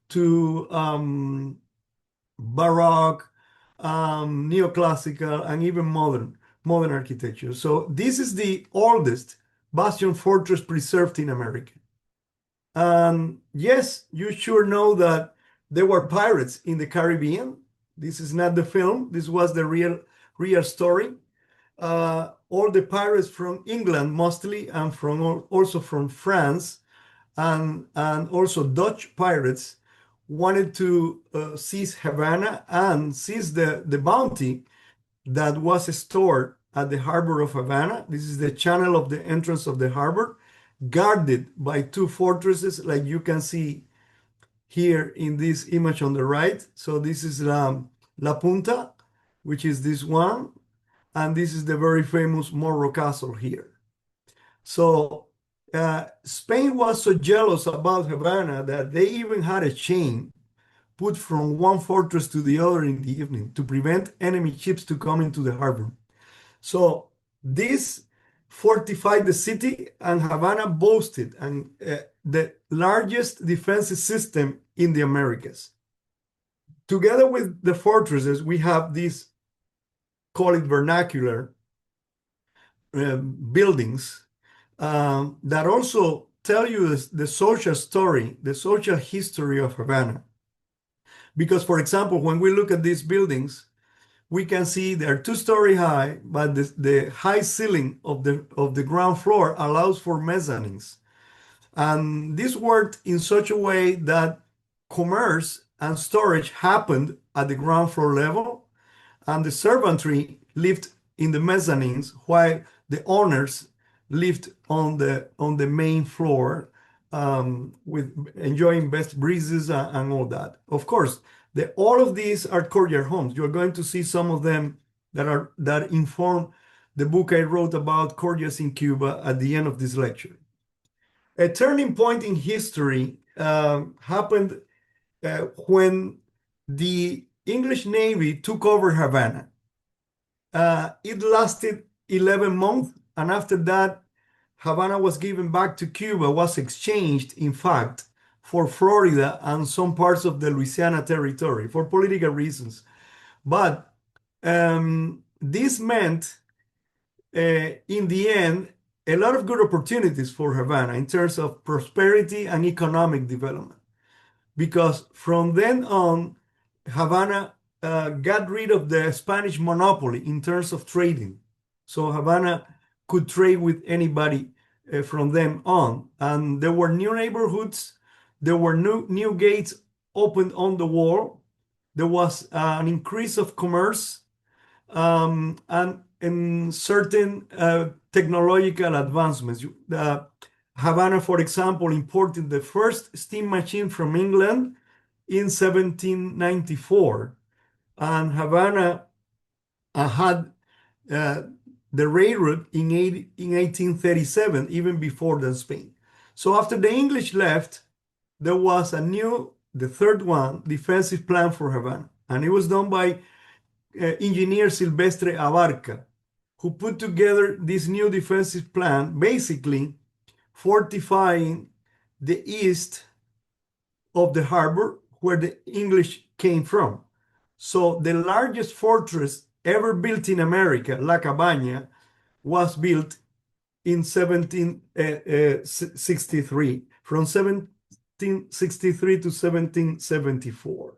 to Baroque, neoclassical, and even modern architecture. So this is the oldest bastion fortress preserved in America. And yes, you sure know that there were pirates in the Caribbean. This is not the film. This was the real story. All the pirates from England mostly, and also from France, and also Dutch pirates wanted to seize Havana and seize the bounty that was stored at the harbor of Havana. This is the channel of the entrance of the harbor, guarded by two fortresses, like you can see here in this image on the right. So this is La Punta, which is this one, and this is the very famous Morro Castle here. So Spain was so jealous about Havana that they even had a chain put from one fortress to the other in the evening to prevent enemy ships to come into the harbor. So this fortified the city, and Havana boasted the largest defensive system in the Americas. Together with the fortresses, we have these, call it vernacular, buildings that also tell you the social story, the social history of Havana. Because, for example, when we look at these buildings, we can see they're 2-story high, but the high ceiling of the ground floor allows for mezzanines. And this worked in such a way that commerce and storage happened at the ground floor level, and the servantry lived in the mezzanines while the owners lived on the main floor, with enjoying best breezes and all that. Of course, all of these are courtyard homes. You're going to see some of them that inform the book I wrote about courtyards in Cuba at the end of this lecture. A turning point in history happened when the English Navy took over Havana. It lasted 11 months, and after that, Havana was given back to Cuba, was exchanged, in fact, for Florida and some parts of the Louisiana territory for political reasons. But this meant, in the end, a lot of good opportunities for Havana in terms of prosperity and economic development. Because from then on, Havana got rid of the Spanish monopoly in terms of trading. So Havana could trade with anybody from then on. And there were new neighborhoods, there were new gates opened on the wall, there was an increase of commerce, and in certain technological advancements. Havana, for example, imported the first steam machine from England in 1794, and Havana had the railroad in 1837, even before than Spain. So after the English left, there was the third one, defensive plan for Havana, and it was done by engineer Silvestre Abarca, who put together this new defensive plan basically fortifying the east of the harbor where the English came from. So the largest fortress ever built in America, La Cabaña, was built in 1763, from 1763 to 1774.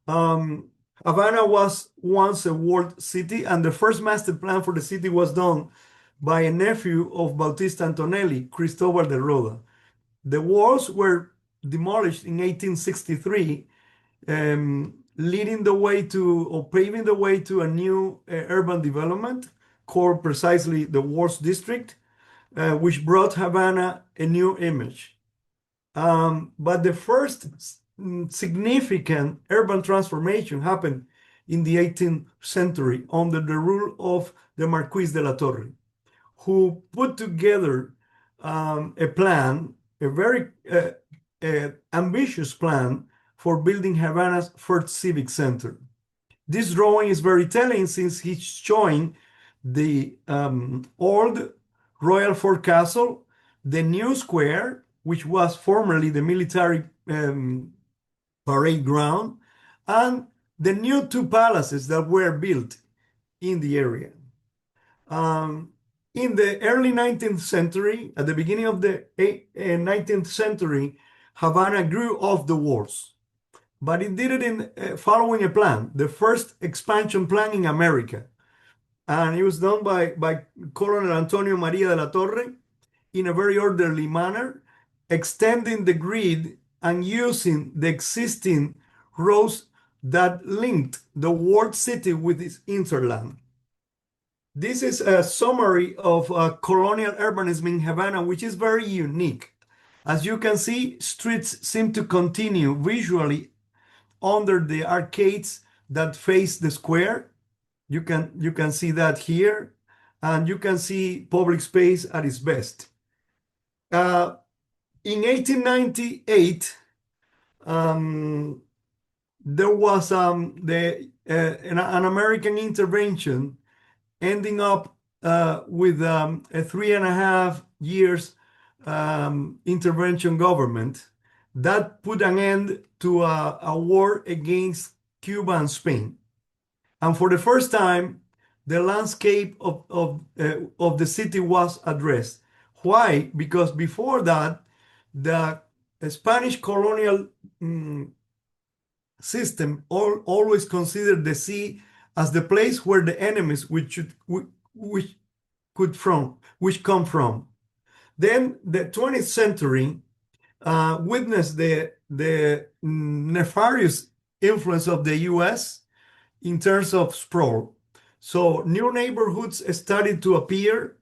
Havana was once a walled city, and the first master plan for the city was done by a nephew of Bautista Antonelli, Cristobal de Roda. The walls were demolished in 1863, leading the way to, or paving the way to, a new urban development called precisely the Walls District, which brought Havana a new image. But the first significant urban transformation happened in the 18th century under the rule of the Marquis de la Torre, who put together a plan, a very ambitious plan for building Havana's first civic center. This drawing is very telling since he's showing the old Royal Fort Castle, the new square, which was formerly the military parade ground, and the new two palaces that were built in the area. In the early 19th century, at the beginning of the 19th century, Havana grew off the walls, but it did it in following a plan, the first expansion plan in America. And it was done by Colonel Antonio Maria de la Torre in a very orderly manner, extending the grid and using the existing roads that linked the walled city with its hinterland. This is a summary of colonial urbanism in Havana, which is very unique. As you can see, streets seem to continue visually under the arcades that face the square. You can see that here, and you can see public space at its best. In 1898, there was an American intervention ending up with a 3.5 years intervention government that put an end to a war against Cuba and Spain. And for the first time, the landscape of the city was addressed. Why? Because before that, the Spanish colonial system always considered the sea as the place where the enemies which come from. Then the 20th century witnessed the nefarious influence of the US in terms of sprawl. So new neighborhoods started to appear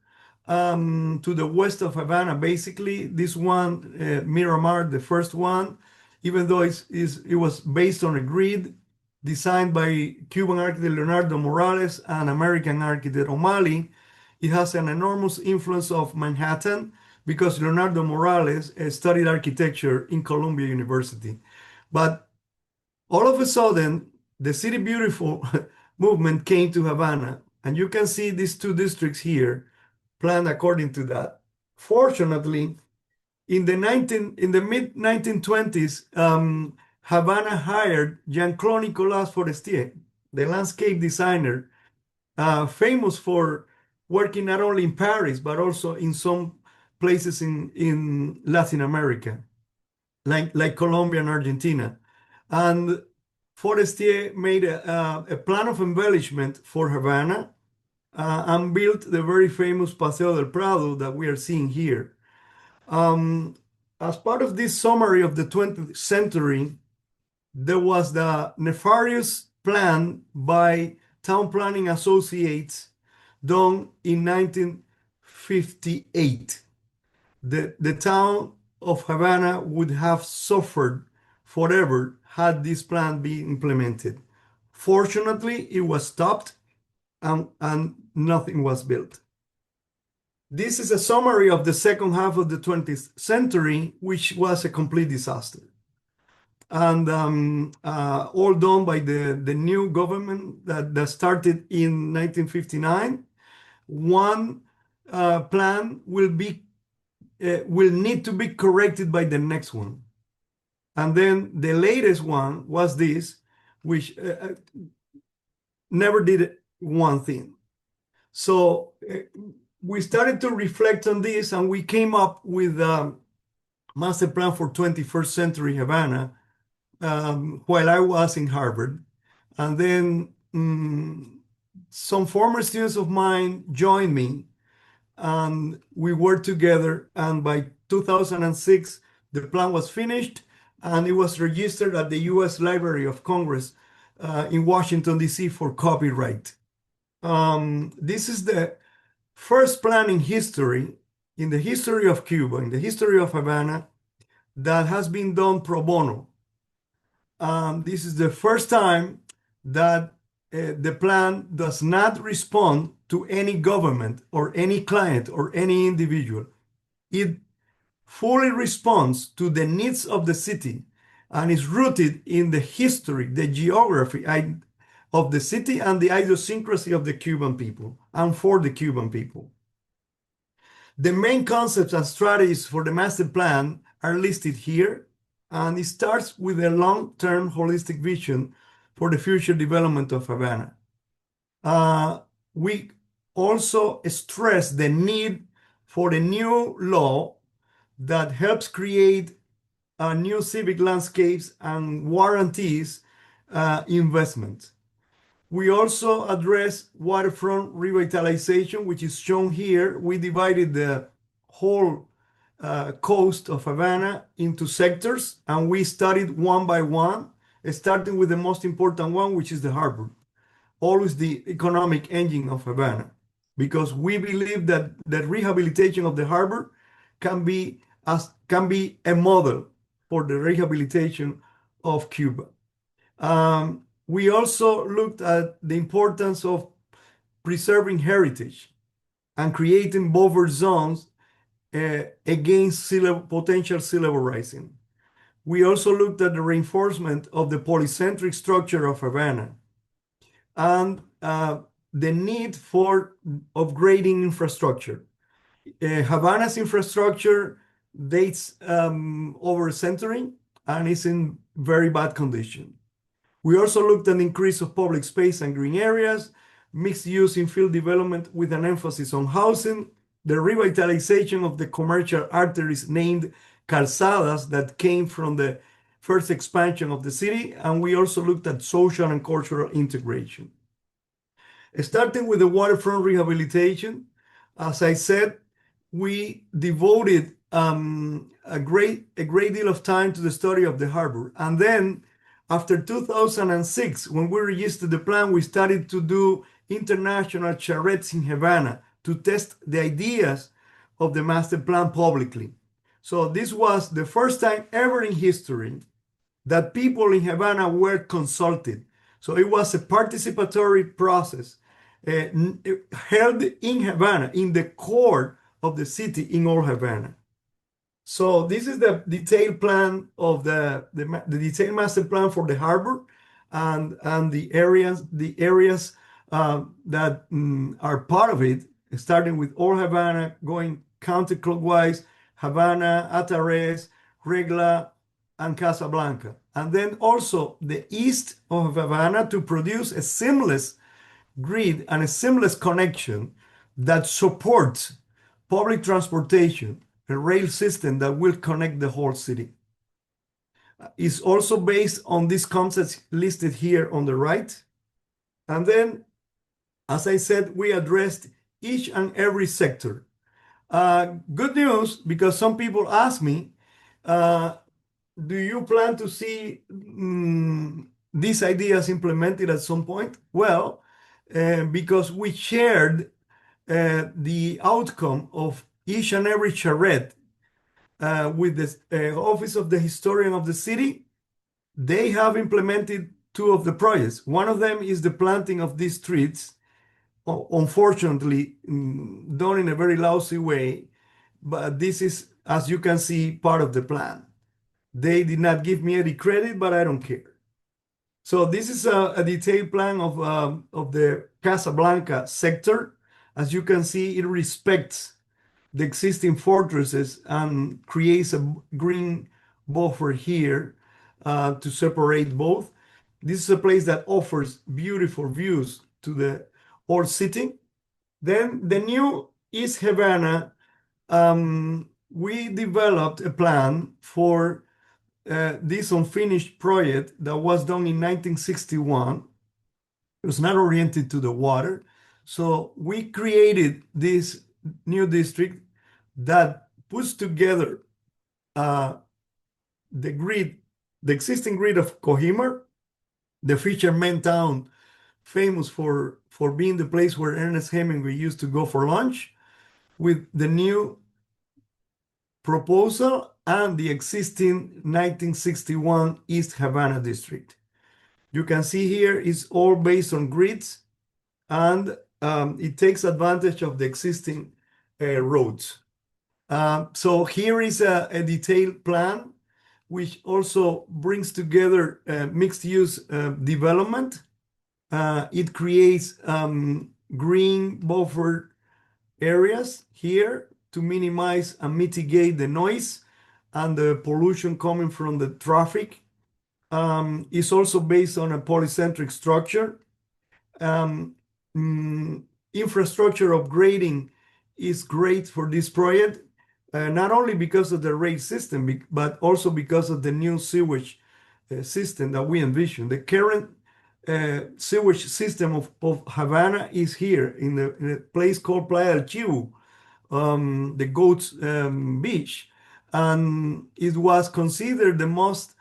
to the west of Havana. Basically, this one, Miramar, the first one, even though it was based on a grid designed by Cuban architect Leonardo Morales and American architect O'Malley, it has an enormous influence of Manhattan because Leonardo Morales studied architecture in Columbia University. But all of a sudden, the City Beautiful movement came to Havana, and you can see these two districts here planned according to that. Fortunately, in the mid-1920s, Havana hired Jean-Claude Nicolas Forestier, the landscape designer, famous for working not only in Paris, but also in some places in Latin America, like Colombia and Argentina. And Forestier made a plan of embellishment for Havana and built the very famous Paseo del Prado that we are seeing here. As part of this summary of the 20th century, there was the nefarious plan by Town Planning Associates done in 1958. The town of Havana would have suffered forever had this plan been implemented. Fortunately, it was stopped and nothing was built. This is a summary of the second half of the 20th century, which was a complete disaster. And all done by the new government that started in 1959. One plan will be will need to be corrected by the next one. And then the latest one was this, which never did one thing. So we started to reflect on this, and we came up with a master plan for 21st century Havana while I was in Harvard. And then some former students of mine joined me, and we worked together. And by 2006, the plan was finished, and it was registered at the U.S. Library of Congress in Washington, D.C. for copyright. This is the first plan in history, in the history of Cuba, in the history of Havana, that has been done pro bono. This is the first time that the plan does not respond to any government or any client or any individual. It fully responds to the needs of the city and is rooted in the history, the geography of the city and the idiosyncrasy of the Cuban people and for the Cuban people. The main concepts and strategies for the master plan are listed here, and it starts with a long-term holistic vision for the future development of Havana. We also stress the need for a new law that helps create new civic landscapes and guarantees investment. We also address waterfront revitalization, which is shown here. We divided the whole coast of Havana into sectors, and we studied one by one, starting with the most important one, which is the harbor, always the economic engine of Havana, because we believe that the rehabilitation of the harbor can be a model for the rehabilitation of Cuba. We also looked at the importance of preserving heritage and creating buffer zones against potential sea level rising. We also looked at the reinforcement of the polycentric structure of Havana and the need for upgrading infrastructure. Havana's infrastructure dates over a century and is in very bad condition. We also looked at the increase of public space and green areas, mixed use in field development with an emphasis on housing, the revitalization of the commercial arteries named calzadas that came from the first expansion of the city, and we also looked at social and cultural integration. Starting with the waterfront rehabilitation, as I said, we devoted a great deal of time to the study of the harbor. And then after 2006, when we registered the plan, we started to do international charrettes in Havana to test the ideas of the master plan publicly. So this was the first time ever in history that people in Havana were consulted. So it was a participatory process held in Havana, in the core of the city in old Havana. So this is the detailed plan of the detailed master plan for the harbor and the areas that are part of it, starting with old Havana, going counterclockwise, Havana, Atares, Regla, and Casablanca. And then also the east of Havana to produce a seamless grid and a seamless connection that supports public transportation, a rail system that will connect the whole city. It's also based on these concepts listed here on the right. And then, as I said, we addressed each and every sector. Good news, because some people ask me, do you plan to see these ideas implemented at some point? Well, because we shared the outcome of each and every charrette with the Office of the Historian of the City. They have implemented two of the projects. One of them is the planting of these trees, unfortunately done in a very lousy way, but this is, as you can see, part of the plan. They did not give me any credit, but I don't care. So this is a detailed plan of the Casablanca sector. As you can see, it respects the existing fortresses and creates a green buffer here to separate both. This is a place that offers beautiful views to the old city. Then the new East Havana, we developed a plan for this unfinished project that was done in 1961. It was not oriented to the water. So we created this new district that puts together the grid, the existing grid of Cohimer, the fisherman town, famous for being the place where Ernest Hemingway used to go for lunch, with the new proposal and the existing 1961 East Havana district. You can see here it's all based on grids, and it takes advantage of the existing roads. So here is a detailed plan, which also brings together mixed-use development. It creates green buffer areas here to minimize and mitigate the noise and the pollution coming from the traffic. It's also based on a polycentric structure. Infrastructure upgrading is great for this project, not only because of the rate system, but also because of the new sewage system that we envision. The current sewage system of Havana is here in a place called Playa del Chivo, the Goats Beach. And it was considered the most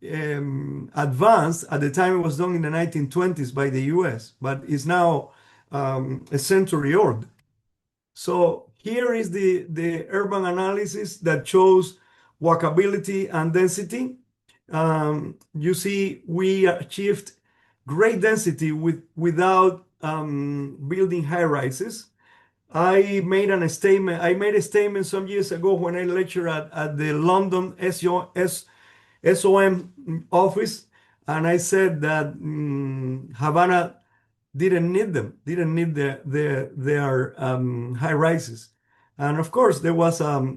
advanced at the time. It was done in the 1920s by the US, but is now a century old. So here is the urban analysis that shows walkability and density. You see, we achieved great density without building high rises. I made a statement some years ago when I lectured at the London SOM office, and I said that Havana didn't need them, didn't need their high rises. And of course, there was a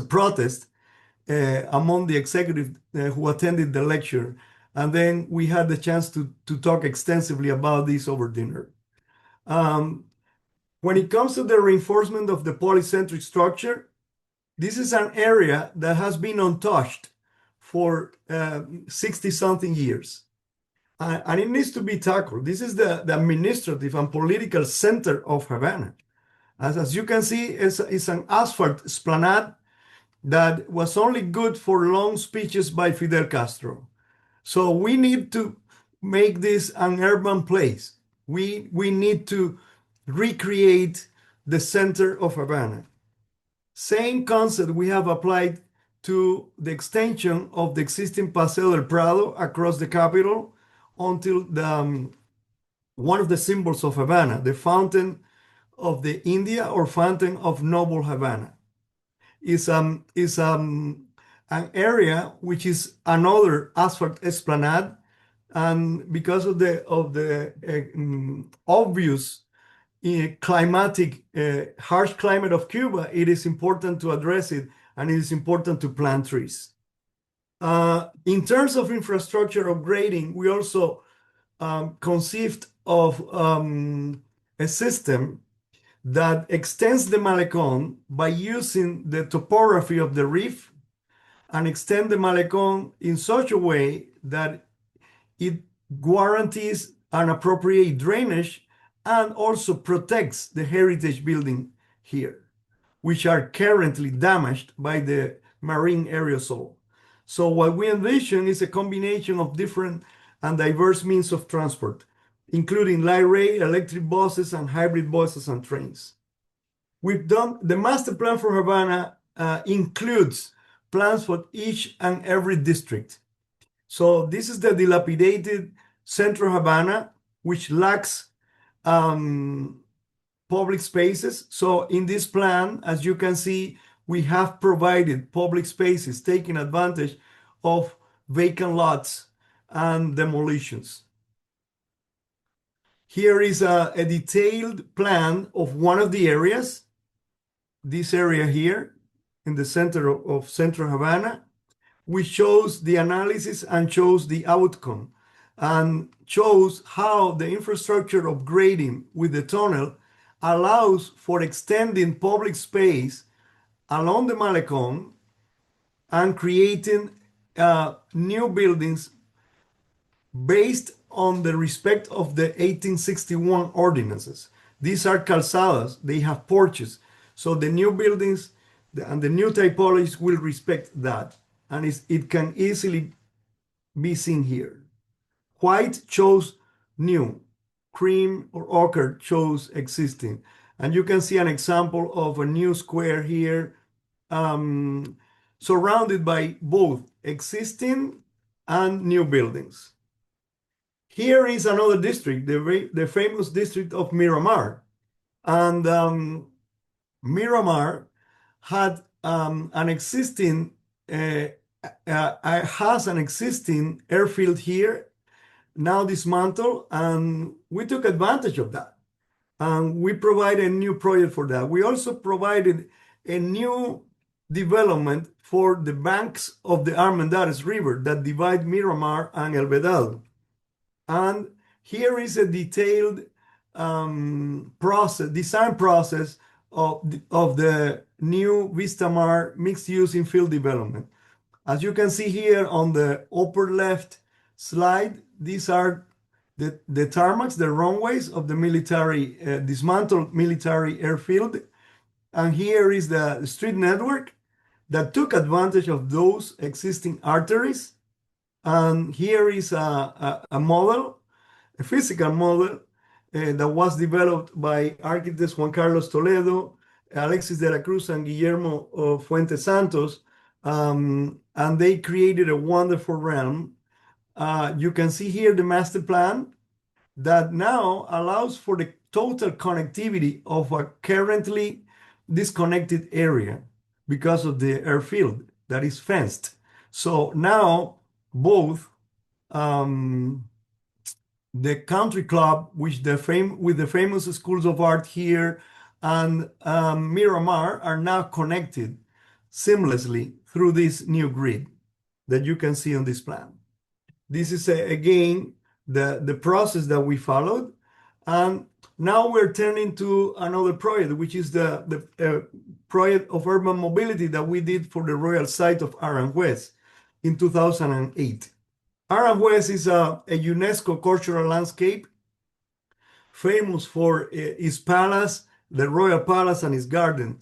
protest among the executive who attended the lecture. And then we had the chance to talk extensively about this over dinner. When it comes to the reinforcement of the polycentric structure, this is an area that has been untouched for 60-something years. And it needs to be tackled. This is the administrative and political center of Havana. As you can see, it's an asphalt esplanade that was only good for long speeches by Fidel Castro. So we need to make this an urban place. We need to recreate the center of Havana. Same concept we have applied to the extension of the existing Paseo del Prado across the capital until one of the symbols of Havana, the Fountain of the India or Fountain of Noble Havana, is an area which is another asphalt esplanade, and because of the obvious climatic harsh climate of Cuba, it is important to address it, and it is important to plant trees. In terms of infrastructure upgrading, we also conceived of a system that extends the Malecón by using the topography of the reef and extend the Malecón in such a way that it guarantees an appropriate drainage and also protects the heritage building here, which are currently damaged by the marine aerosol. So what we envision is a combination of different and diverse means of transport, including light rail, electric buses, and hybrid buses and trains. We've done the master plan for Havana includes plans for each and every district. So this is the dilapidated Central Havana, which lacks public spaces. So in this plan, as you can see, we have provided public spaces, taking advantage of vacant lots and demolitions. Here is a detailed plan of one of the areas. this area here in the center of Central Havana, which shows the analysis and shows the outcome and shows how the infrastructure of grading with the tunnel allows for extending public space along the Malecon and creating new buildings based on the respect of the 1861 ordinances. These are calzadas, they have porches. So the new buildings and the new typologies will respect that. And it can easily be seen here. White shows new, cream or ochre shows existing. And you can see an example of a new square here, surrounded by both existing and new buildings. Here is another district, the famous district of Miramar. And Miramar had an existing has an existing airfield here, now dismantled, and we took advantage of that. And we provided a new project for that. We also provided a new development for the banks of the Hernandez River that divide Miramar and El Vedado. And here is a detailed design process of the new Vistamar mixed-use infill development. As you can see here on the upper left slide, these are the tarmacs, the runways of the military, dismantled military airfield. And here is the street network that took advantage of those existing arteries. And here is a model, a physical model that was developed by architects Juan Carlos Toledo, Alexis de la Cruz, and Guillermo Fuentes Santos. And they created a wonderful realm. You can see here the master plan that now allows for the total connectivity of a currently disconnected area because of the airfield that is fenced. So now both the country club, with the famous schools of art here, and Miramar are now connected seamlessly through this new grid that you can see on this plan. This is again the process that we followed, and now we're turning to another project, which is the project of urban mobility that we did for the royal site of Aranjuez in 2008. Aranjuez is a UNESCO cultural landscape famous for its palace, the royal palace, and its garden,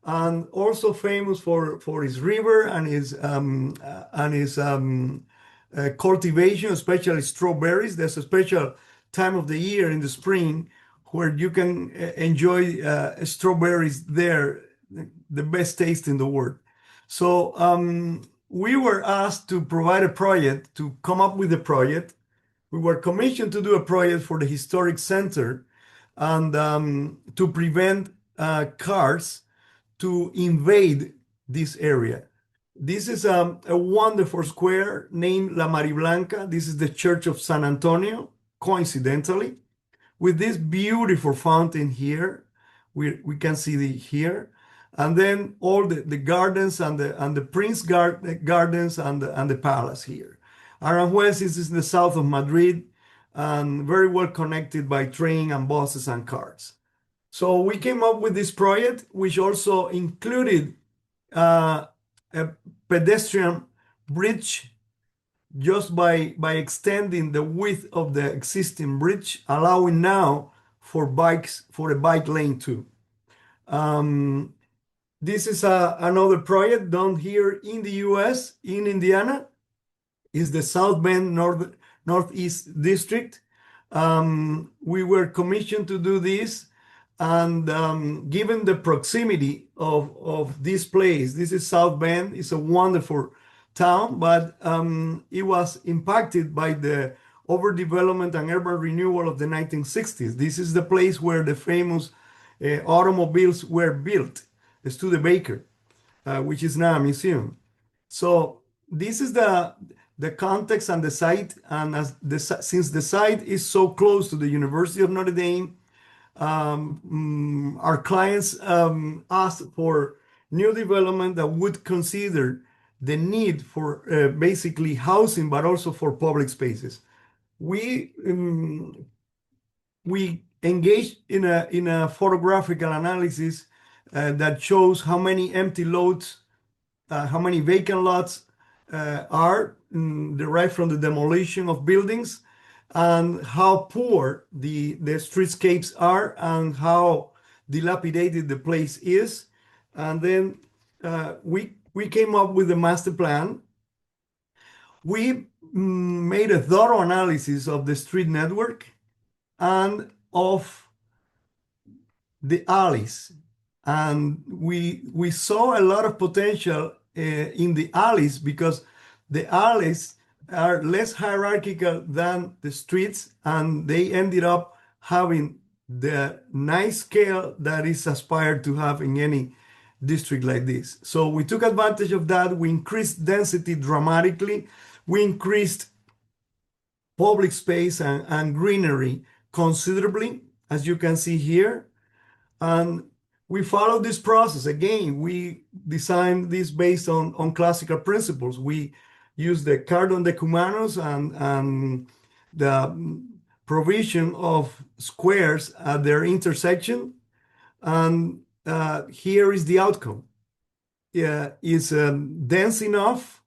and also famous for its river and its cultivation, especially strawberries. There's a special time of the year in the spring where you can enjoy strawberries there, the best taste in the world. So we were asked to provide a project, to come up with a project. We were commissioned to do a project for the historic center and to prevent cars to invade this area. This is a wonderful square named La Mariblanca. This is the Church of San Antonio, coincidentally, with this beautiful fountain here. We can see here. And then all the gardens and the Prince Gardens and the palace here. Aranjuez is in the south of Madrid and very well connected by train and buses and cars. So we came up with this project, which also included a pedestrian bridge just by extending the width of the existing bridge, allowing now for bikes, for a bike lane too. This is another project done here in the US, in Indiana, is the South Bend Northeast District. We were commissioned to do this, and given the proximity of this place, this is South Bend, it's a wonderful town, but it was impacted by the overdevelopment and urban renewal of the 1960s. This is the place where the famous automobiles were built, the Studebaker, which is now a museum. So this is the context and the site, and since the site is so close to the University of Notre Dame Our clients asked for new development that would consider the need for basically housing, but also for public spaces. We engaged in a photographical analysis that shows how many empty lots, how many vacant lots are derived from the demolition of buildings, and how poor the streetscapes are, and how dilapidated the place is. And then we came up with a master plan. We made a thorough analysis of the street network and of the alleys, and we saw a lot of potential in the alleys, because the alleys are less hierarchical than the streets, and they ended up having the nice scale that is aspired to have in any district like this. So we took advantage of that. We increased density dramatically. We increased public space and greenery considerably, as you can see here. And we followed this process. Again, we designed this based on classical principles. We used the cardon decumanus and the provision of squares at their intersection. And here is the outcome. Yeah, it's dense enough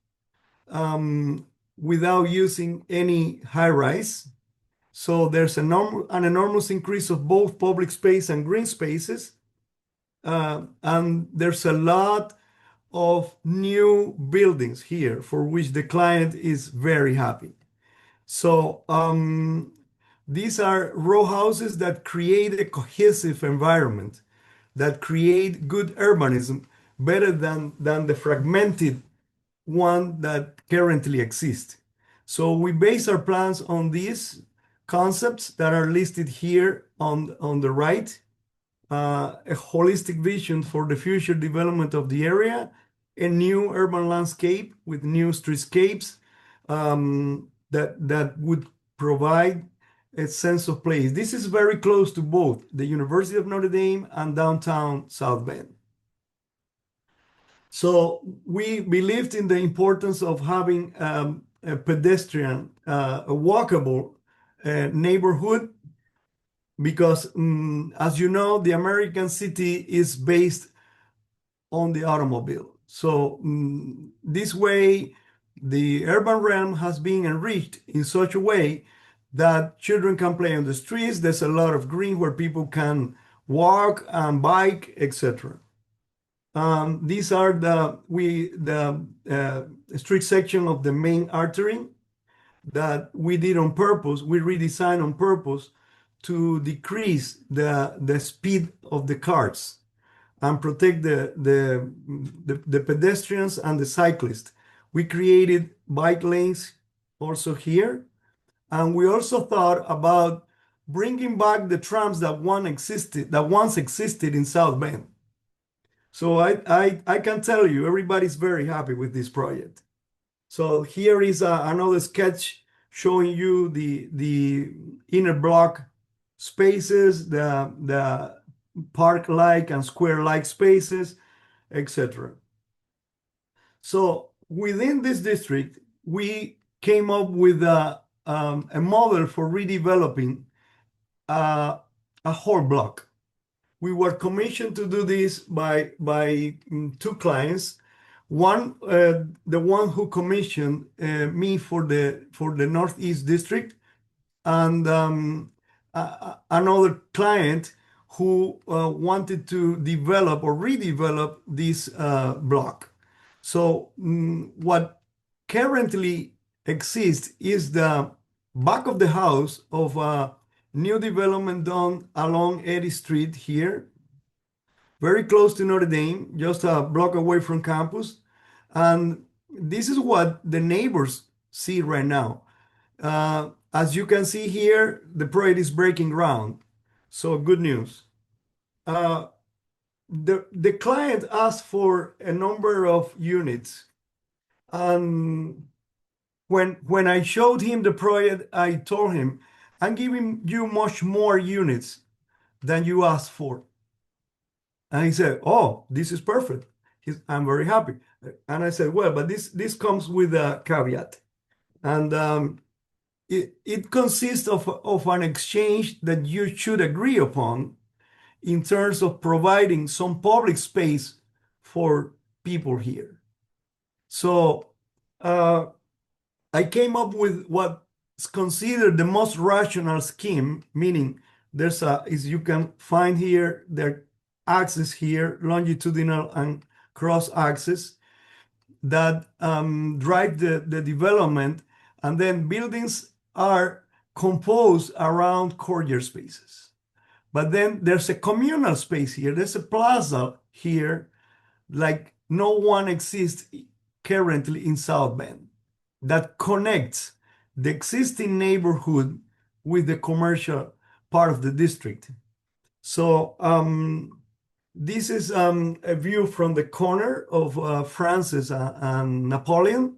without using any high rise. So there's an enormous increase of both public space and green spaces. And there's a lot of new buildings here for which the client is very happy. So these are row houses that create a cohesive environment, that create good urbanism, better than the fragmented one that currently exists. So we base our plans on these concepts that are listed here on the right. A holistic vision for the future development of the area, a new urban landscape with new streetscapes that would provide a sense of place. This is very close to both the University of Notre Dame and downtown South Bend. So we believed in the importance of having a pedestrian, a walkable neighborhood, because as you know, the American city is based on the automobile. So this way, the urban realm has been enriched in such a way that children can play on the streets. There's a lot of green where people can walk and bike, etc. These are the street section of the main artery that we did on purpose. We redesigned on purpose to decrease the speed of the cars and protect the pedestrians and the cyclists. We created bike lanes also here. And we also thought about bringing back the trams that once existed in South Bend. So I can tell you, everybody's very happy with this project. So here is another sketch showing you the inner block spaces, the park-like and square-like spaces, etc. So within this district, we came up with a model for redeveloping a whole block. We were commissioned to do this by two clients. One, the one who commissioned me for the Northeast District, and another client who wanted to develop or redevelop this block. So what currently exists is the back of the house of a new development done along Eddy Street here, very close to Notre Dame, just a block away from campus. And this is what the neighbors see right now. As you can see here, the project is breaking ground. So good news. The client asked for a number of units. And when I showed him the project, I told him, I'm giving you much more units than you asked for. And he said, oh, this is perfect. I'm very happy. And I said, well, but this comes with a caveat. And it consists of an exchange that you should agree upon in terms of providing some public space for people here. So I came up with what's considered the most rational scheme, meaning as you can find here, there axes here, longitudinal and cross axis that drive the development, and then buildings are composed around courtyard spaces. But then there's a communal space here. There's a plaza here, like no one exists currently in South Bend, that connects the existing neighborhood with the commercial part of the district. So this is a view from the corner of Francis and Napoleon.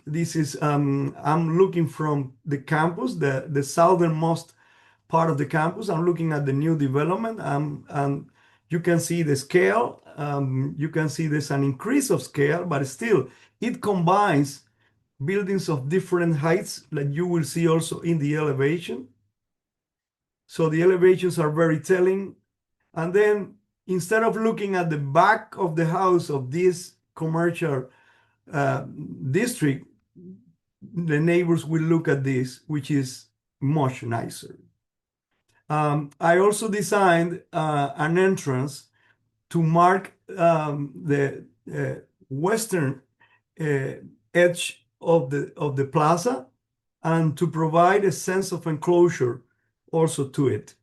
This is I'm looking from the campus, the southernmost part of the campus. I'm looking at the new development, and you can see the scale. You can see there's an increase of scale, but still it combines buildings of different heights that you will see also in the elevation. So the elevations are very telling. And then instead of looking at the back of the house of this commercial district, the neighbors will look at this, which is much nicer. I also designed an entrance to mark the western edge of the plaza, and to provide a sense of enclosure also to it.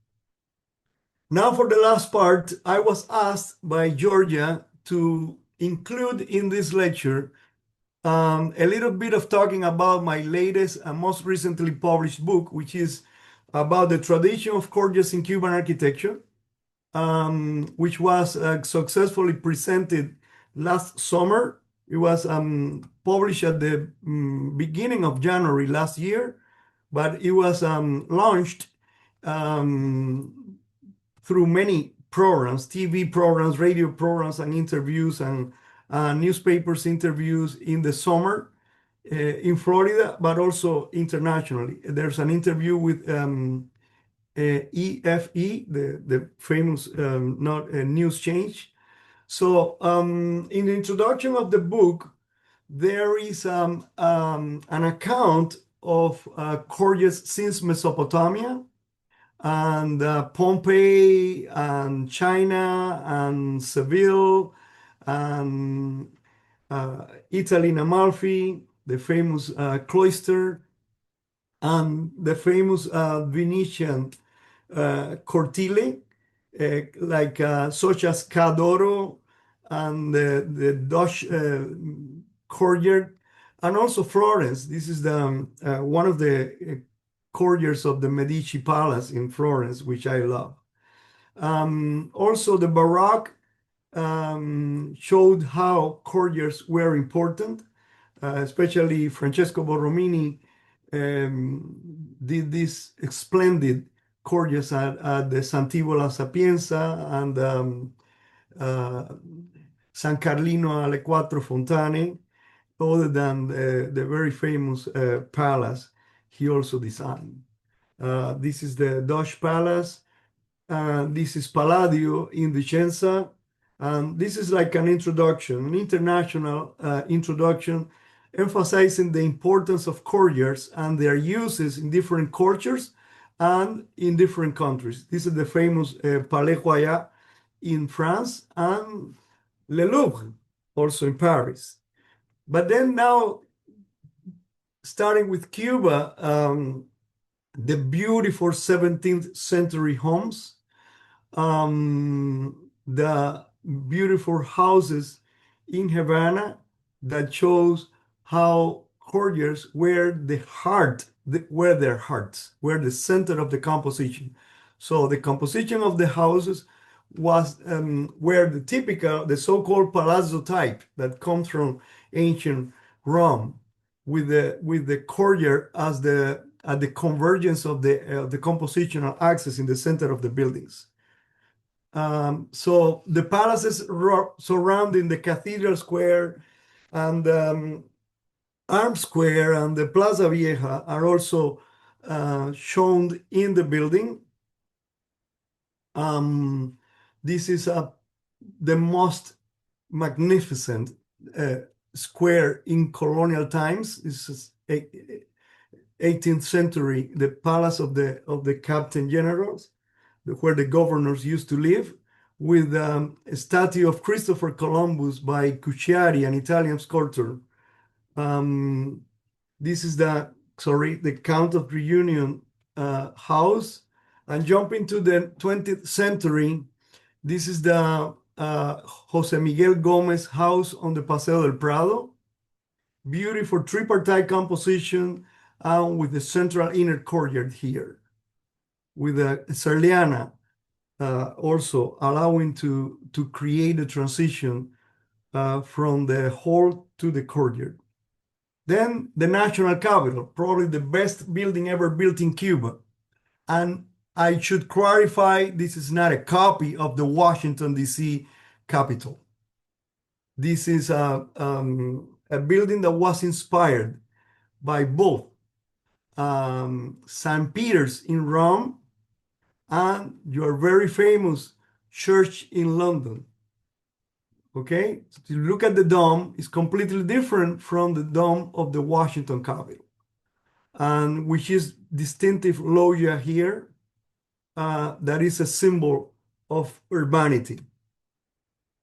Now for the last part, I was asked by Georgia to include in this lecture a little bit of talking about my latest and most recently published book, which is about the tradition of courtyards in Cuban architecture, which was successfully presented last summer. It was published at the beginning of January last year, but it was launched through many programs, TV programs, radio programs, and interviews, and newspapers interviews in the summer in Florida, but also internationally. There's an interview with EFE, the famous news change. So in the introduction of the book, there is an account of courtyards since Mesopotamia, and Pompeii, and China, and Seville, and Italy in Amalfi, the famous cloister, and the famous Venetian cortile, such as Cadoro and the Dutch courtyard, and also Florence. This is the one of the courtyards of the Medici Palace in Florence, which I love. Also, the Baroque showed how courtyards were important, especially Francesco Borromini did this splendid courtyards at the Sant'Ivola Sapienza and San Carlino alle Quattro Fontane, other than the very famous palace he also designed. This is the Dutch Palace. This is Palladio in Vicenza. This is like an introduction, an international introduction, emphasizing the importance of courtyards and their uses in different cultures and in different countries. This is the famous Palais Royal in France, and Le Louvre, also in Paris. But then now, starting with Cuba, the beautiful 17th century homes, the beautiful houses in Havana that shows how courtyards were the heart, were their hearts, were the center of the composition. So the composition of the houses was were the typical, the so-called palazzo type that comes from ancient Rome, with the courtyard as at the convergence of the compositional axis in the center of the buildings. So the palaces surrounding the Cathedral Square and Arms Square and the Plaza Vieja are also shown in the building. This is the most magnificent square in colonial times. This is 18th century, the palace of the captain generals, where the governors used to live, with a statue of Christopher Columbus by Cucciari, an Italian sculptor. This is the Count of Reunion house. And jumping to the 20th century, this is the Jose Miguel Gomez house on the Paseo del Prado. Beautiful tripartite composition with the central inner courtyard here, with a Serliana also allowing to create a transition from the hall to the courtyard. Then the National Capitol, probably the best building ever built in Cuba. And I should clarify, this is not a copy of the Washington, D.C. Capitol. This is a building that was inspired by both St. Peter's in Rome and your very famous church in London. Okay, so if you look at the dome, it's completely different from the dome of the Washington Capitol, and which is distinctive loggia here. That is a symbol of urbanity.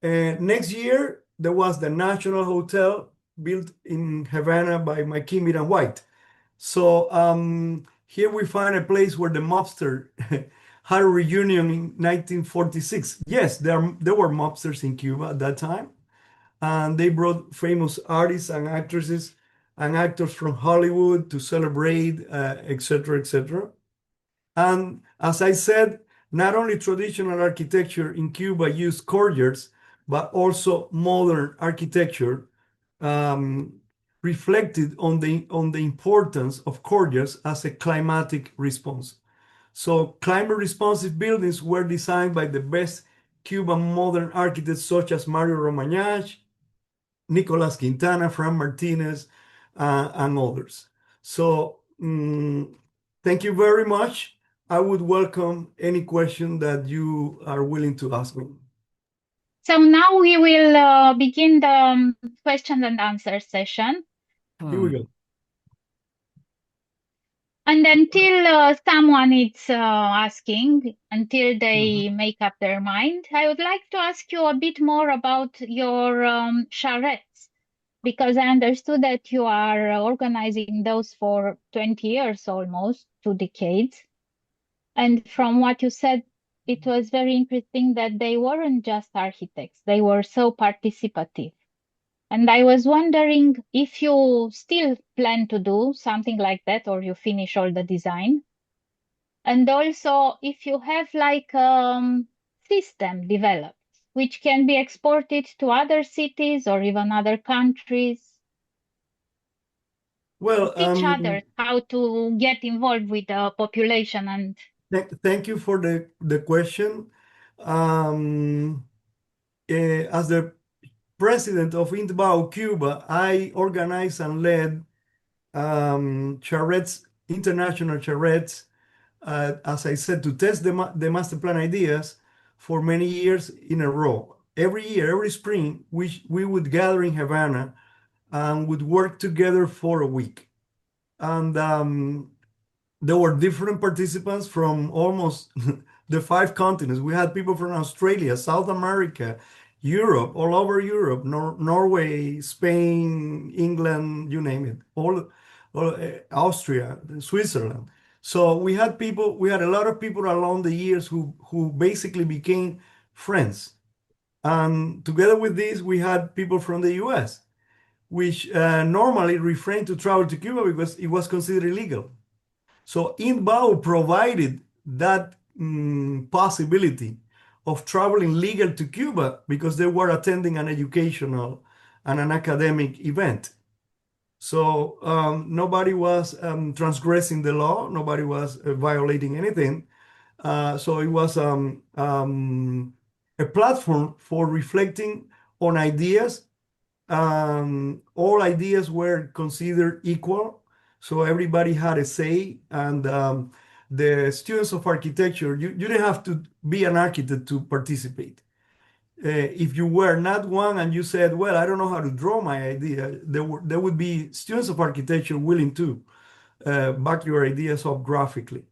Next year, there was the National Hotel built in Havana by McKimmett and White. So here we find a place where the mobster had a reunion in 1946. Yes, there were mobsters in Cuba at that time. And they brought famous artists and actresses and actors from Hollywood to celebrate, etc., etc. And as I said, not only traditional architecture in Cuba used courtyards, but also modern architecture reflected on the importance of courtyards as a climatic response. So climate responsive buildings were designed by the best Cuban modern architects such as Mario Romagnach, Nicolas Quintana, Fran Martinez, and others. So thank you very much. I would welcome any question that you are willing to ask me. So now we will begin the question and answer session. Here we go. And until someone is asking, until they make up their mind, I would like to ask you a bit more about your charrettes, because I understood that you are organizing those for 20 years, almost 2 decades. And from what you said, it was very interesting that they weren't just architects, they were so participative. And I was wondering if you still plan to do something like that, or you finish all the design. And also if you have like system developed, which can be exported to other cities or even other countries. Well, Teach others how to get involved with the population. And thank you for the question. As the president of INTBAU Cuba, I organized and led charrettes, international charrettes, as I said, to test the master plan ideas for many years in a row. Every year, every spring, we would gather in Havana and would work together for a week. And there were different participants from almost the 5 continents. We had people from Australia, South America, Europe, all over Europe, Norway, Spain, England, you name it, all Austria, Switzerland. So we had a lot of people along the years who basically became friends. And together with this, we had people from the US, which normally refrained to travel to Cuba because it was considered illegal. So INTBAU provided that possibility of traveling legal to Cuba because they were attending an educational and an academic event. So nobody was transgressing the law, nobody was violating anything. So it was a platform for reflecting on ideas. All ideas were considered equal, so everybody had a say. And the students of architecture, you didn't have to be an architect to participate. If you were not one and you said, "Well, I don't know how to draw my idea," there would be students of architecture willing to back your ideas up graphically.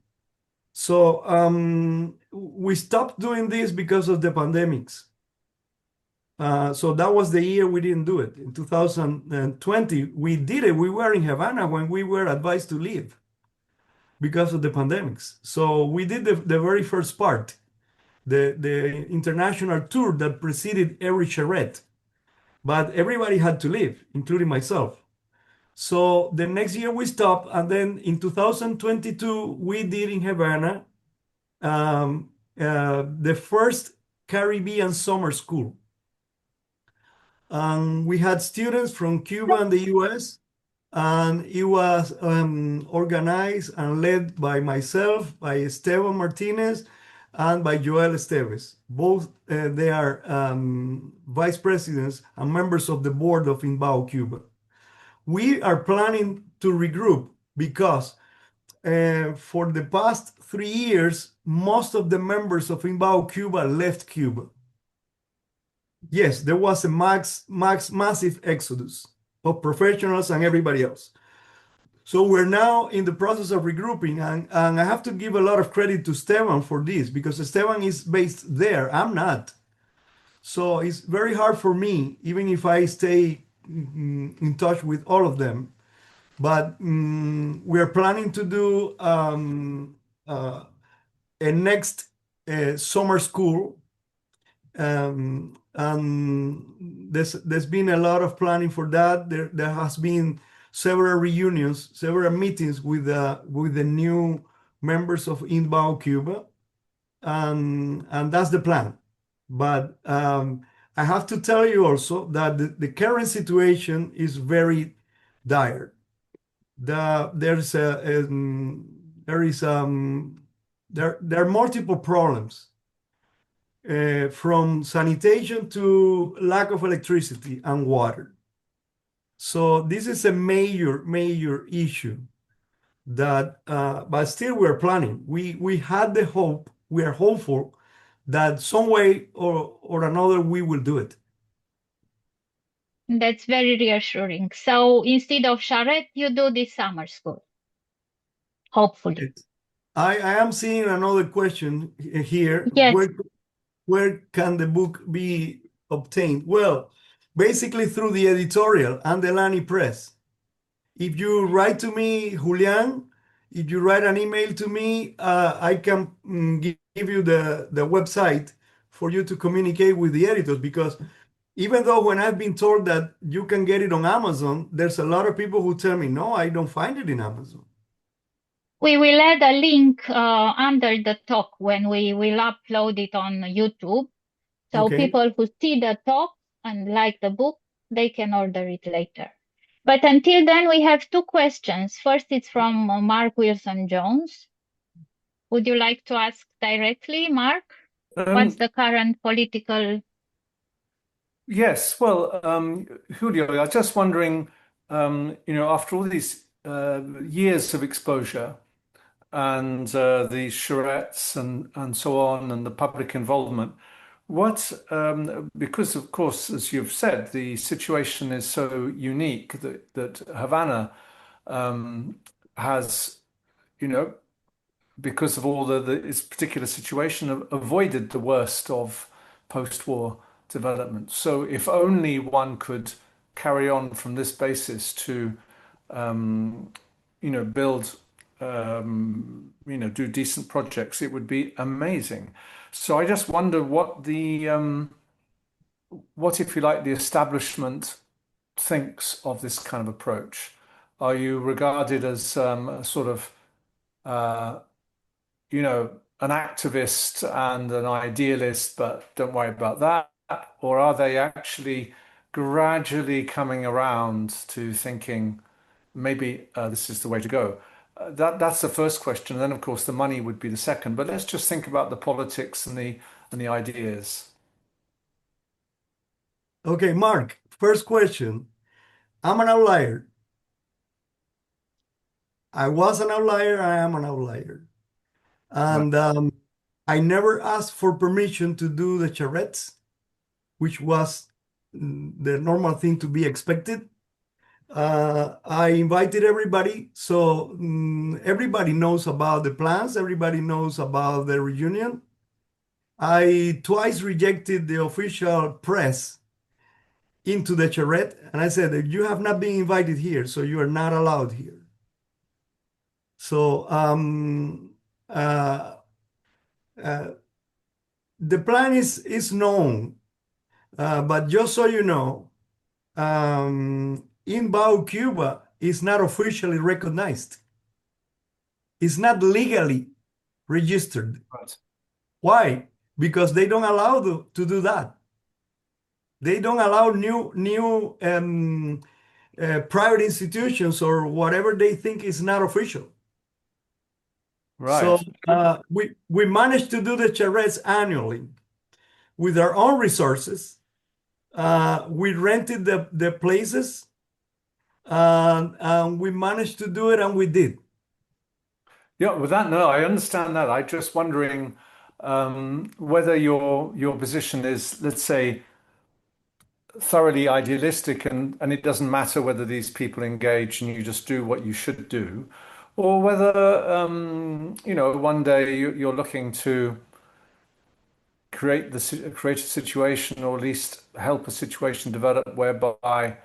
So we stopped doing this because of the pandemics. So that was the year we didn't do it. In 2020, we did it. We were in Havana when we were advised to leave because of the pandemics. So we did the very first part, the international tour that preceded every charrette. But everybody had to leave, including myself. So the next year we stopped, and then in 2022 we did in Havana the first Caribbean summer school. We had students from Cuba and the US, and it was organized and led by myself, by Esteban Martinez, and by Joel Esteves. Both they are vice presidents and members of the board of Inbao Cuba. We are planning to regroup because for the past 3 years, most of the members of Inbao Cuba left Cuba. Yes, there was a massive exodus of professionals and everybody else. So we're now in the process of regrouping, and I have to give a lot of credit to Esteban for this because Esteban is based there. I'm not. So it's very hard for me, even if I stay in touch with all of them. But we're planning to do a next summer school. And there's been a lot of planning for that. There has been several reunions, several meetings with the new members of Inbao Cuba, and that's the plan. But I have to tell you also that the current situation is very dire. There's there is there are multiple problems from sanitation to lack of electricity and water. So this is a major issue that, but still we're planning. We had the hope, we are hopeful that some way or another we will do it. That's very reassuring. So instead of charrette, you do this summer school, hopefully. I am seeing another question here. Yes, Where can the book be obtained? Well, basically through the editorial and the Lani Press. If you write to me, Julian, if you write an email to me, I can give you the website for you to communicate with the editors, because even though when I've been told that you can get it on Amazon, there's a lot of people who tell me, no, I don't find it in Amazon. we will add a link under the talk when we will upload it on YouTube. So Okay. people who see the talk and like the book, they can order it later. But until then, we have two questions. First, it's from Mark Wilson Jones. Would you like to ask directly, Mark? What's Um, the current political? yes, well, Julio, I was just wondering, after all these years of exposure and the charrettes and so on and the public involvement, because of course, as you've said, the situation is so unique that Havana has, you know, because of all its particular situation, avoided the worst of post-war development. So if only one could carry on from this basis to, build, do decent projects, it would be amazing. So I just wonder what, if you like, the establishment thinks of this kind of approach. Are you regarded as a sort of an activist and an idealist, but don't worry about that? Or are they actually gradually coming around to thinking maybe this is the way to go? That's the first question. And then, of course, the money would be the second. But let's just think about the politics and the ideas. Okay, Mark, first question. I'm an outlier. I was an outlier, I am an outlier. Right. And I never asked for permission to do the charrettes, which was the normal thing to be expected. I invited everybody, so everybody knows about the plans, everybody knows about the reunion. I twice rejected the official press into the charrette, and I said, you have not been invited here, so you are not allowed here. So uh, uh, the plan is known, but just so you know, in Bao, Cuba is not officially recognized. It's not legally registered. Right. Why? Because they don't allow to do that. They don't allow new private institutions or whatever they think is not official. So Right. we managed to do the charrettes annually with our own resources. We rented the places, and we managed to do it, and we did. Yeah, with that, no, I understand that. I'm just wondering whether your position is, let's say, thoroughly idealistic and it doesn't matter whether these people engage and you just do what you should do, or whether one day you're looking to create a situation or at least help a situation develop whereby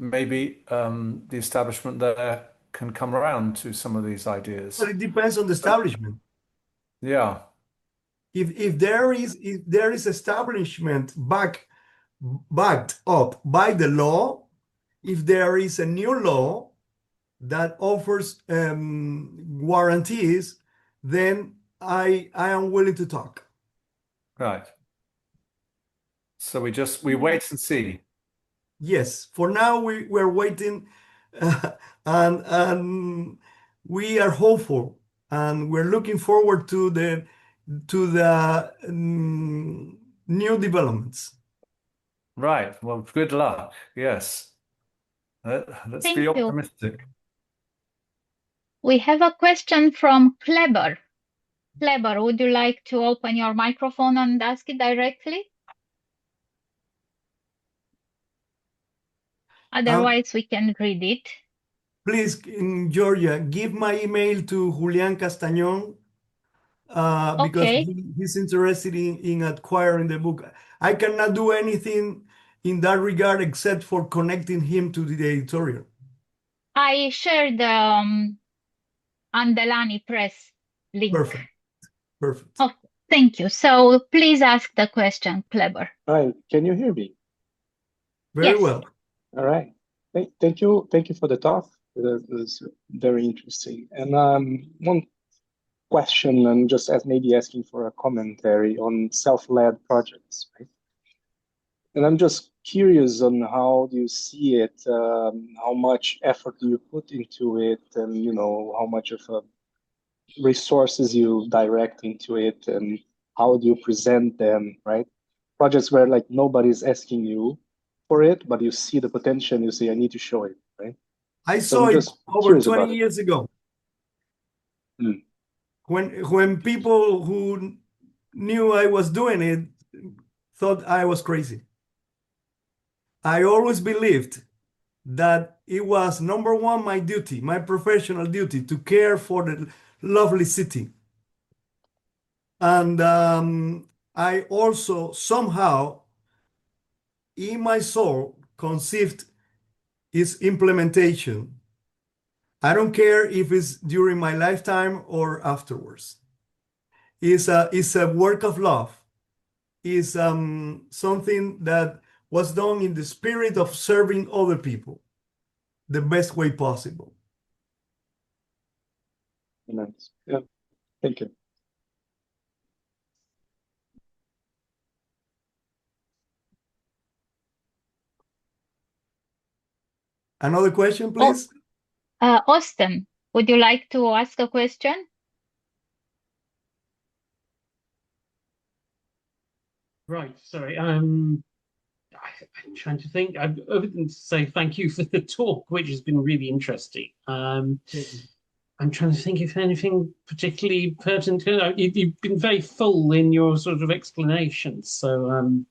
maybe the establishment there can come around to some of these But ideas. it depends on the establishment. Yeah, If there is establishment backed up by the law, if there is a new law that offers guarantees, then I am willing to talk. right. So we wait and see. Yes, for now we're waiting, and we are hopeful, and we're looking forward to the new developments. Right. Well, good luck. Yes. Let's Thank be you. optimistic. We have a question from Kleber. Kleber, would you like to open your microphone and ask it directly? Otherwise, we can read it. Please, in Georgia, give my email to Julian Castañón, because Okay, he's interested in acquiring the book. I cannot do anything in that regard except for connecting him to the editorial. I shared the Andelani Press link. Perfect. Oh, thank you. So please ask the question, Kleber. Hi, can you hear me? Very Yes. well. All right. Thank you for the talk. It was very interesting. And one question, and just as maybe asking for a commentary on self-led projects, right? And I'm just curious on how do you see it, how much effort do you put into it, and how much of resources you direct into it, and how do you present them, right? Projects where like nobody's asking you for it, but you see the potential, you say, I need to show it, right? I So saw I'm it just over curious 20 about it. years ago. Mm. When people who knew I was doing it thought I was crazy. I always believed that it was number one, my duty, my professional duty, to care for the lovely city. And I also somehow in my soul conceived its implementation. I don't care if it's during my lifetime or afterwards. It's a work of love. It's something that was done in the spirit of serving other people the best way possible. Nice. Yeah, thank you. Another question, please. Austin, would you like to ask a question? Right, sorry. I'm trying to think. Other than to say thank you for the talk, which has been really interesting. I'm trying to think if anything particularly pertinent. You've been very full in your sort of explanations. So,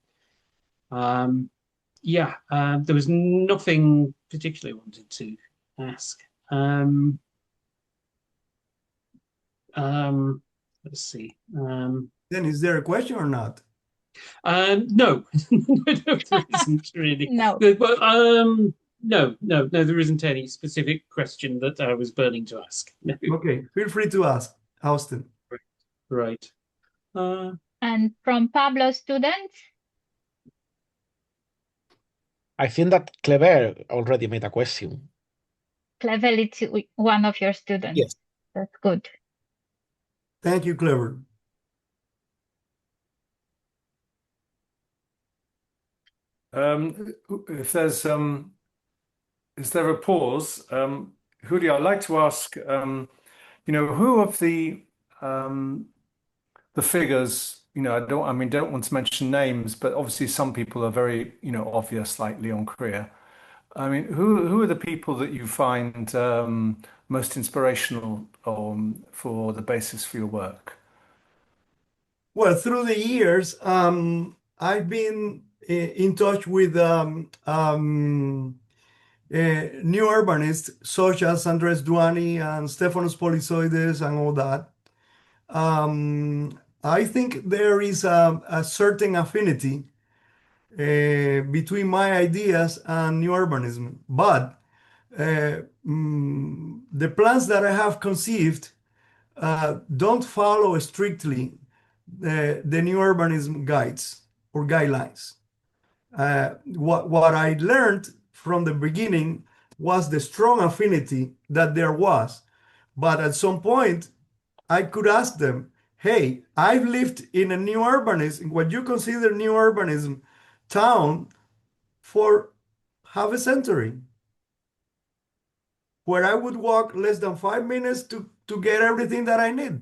yeah, there was nothing particularly I wanted to ask. Let's see. Then is there a question or not? No, no, there isn't really. No. But no, there isn't any specific question that I was burning to ask. No. Okay, feel free to ask, Austin. Right. And from Pablo's students? I think that Clever already made a question. Clever, it's one of your students. Yes. That's good. Thank you, Clever. If there's is there a pause? Julio, I'd like to ask, who of the figures, don't want to mention names, but obviously some people are very, obvious, like Leon Krier. I mean, who are the people that you find most inspirational for the basis for your work? Well, through the years, I've been in touch with new urbanists such as Andres Duani and Stefanos Polisoides and all that. I think there is a certain affinity between my ideas and new urbanism, but the plans that I have conceived don't follow strictly the new urbanism guides or guidelines. What I learned from the beginning was the strong affinity that there was, but at some point I could ask them, hey, I've lived in a new urbanism, what you consider new urbanism town for half a century, where I would walk less than 5 minutes to get everything that I need,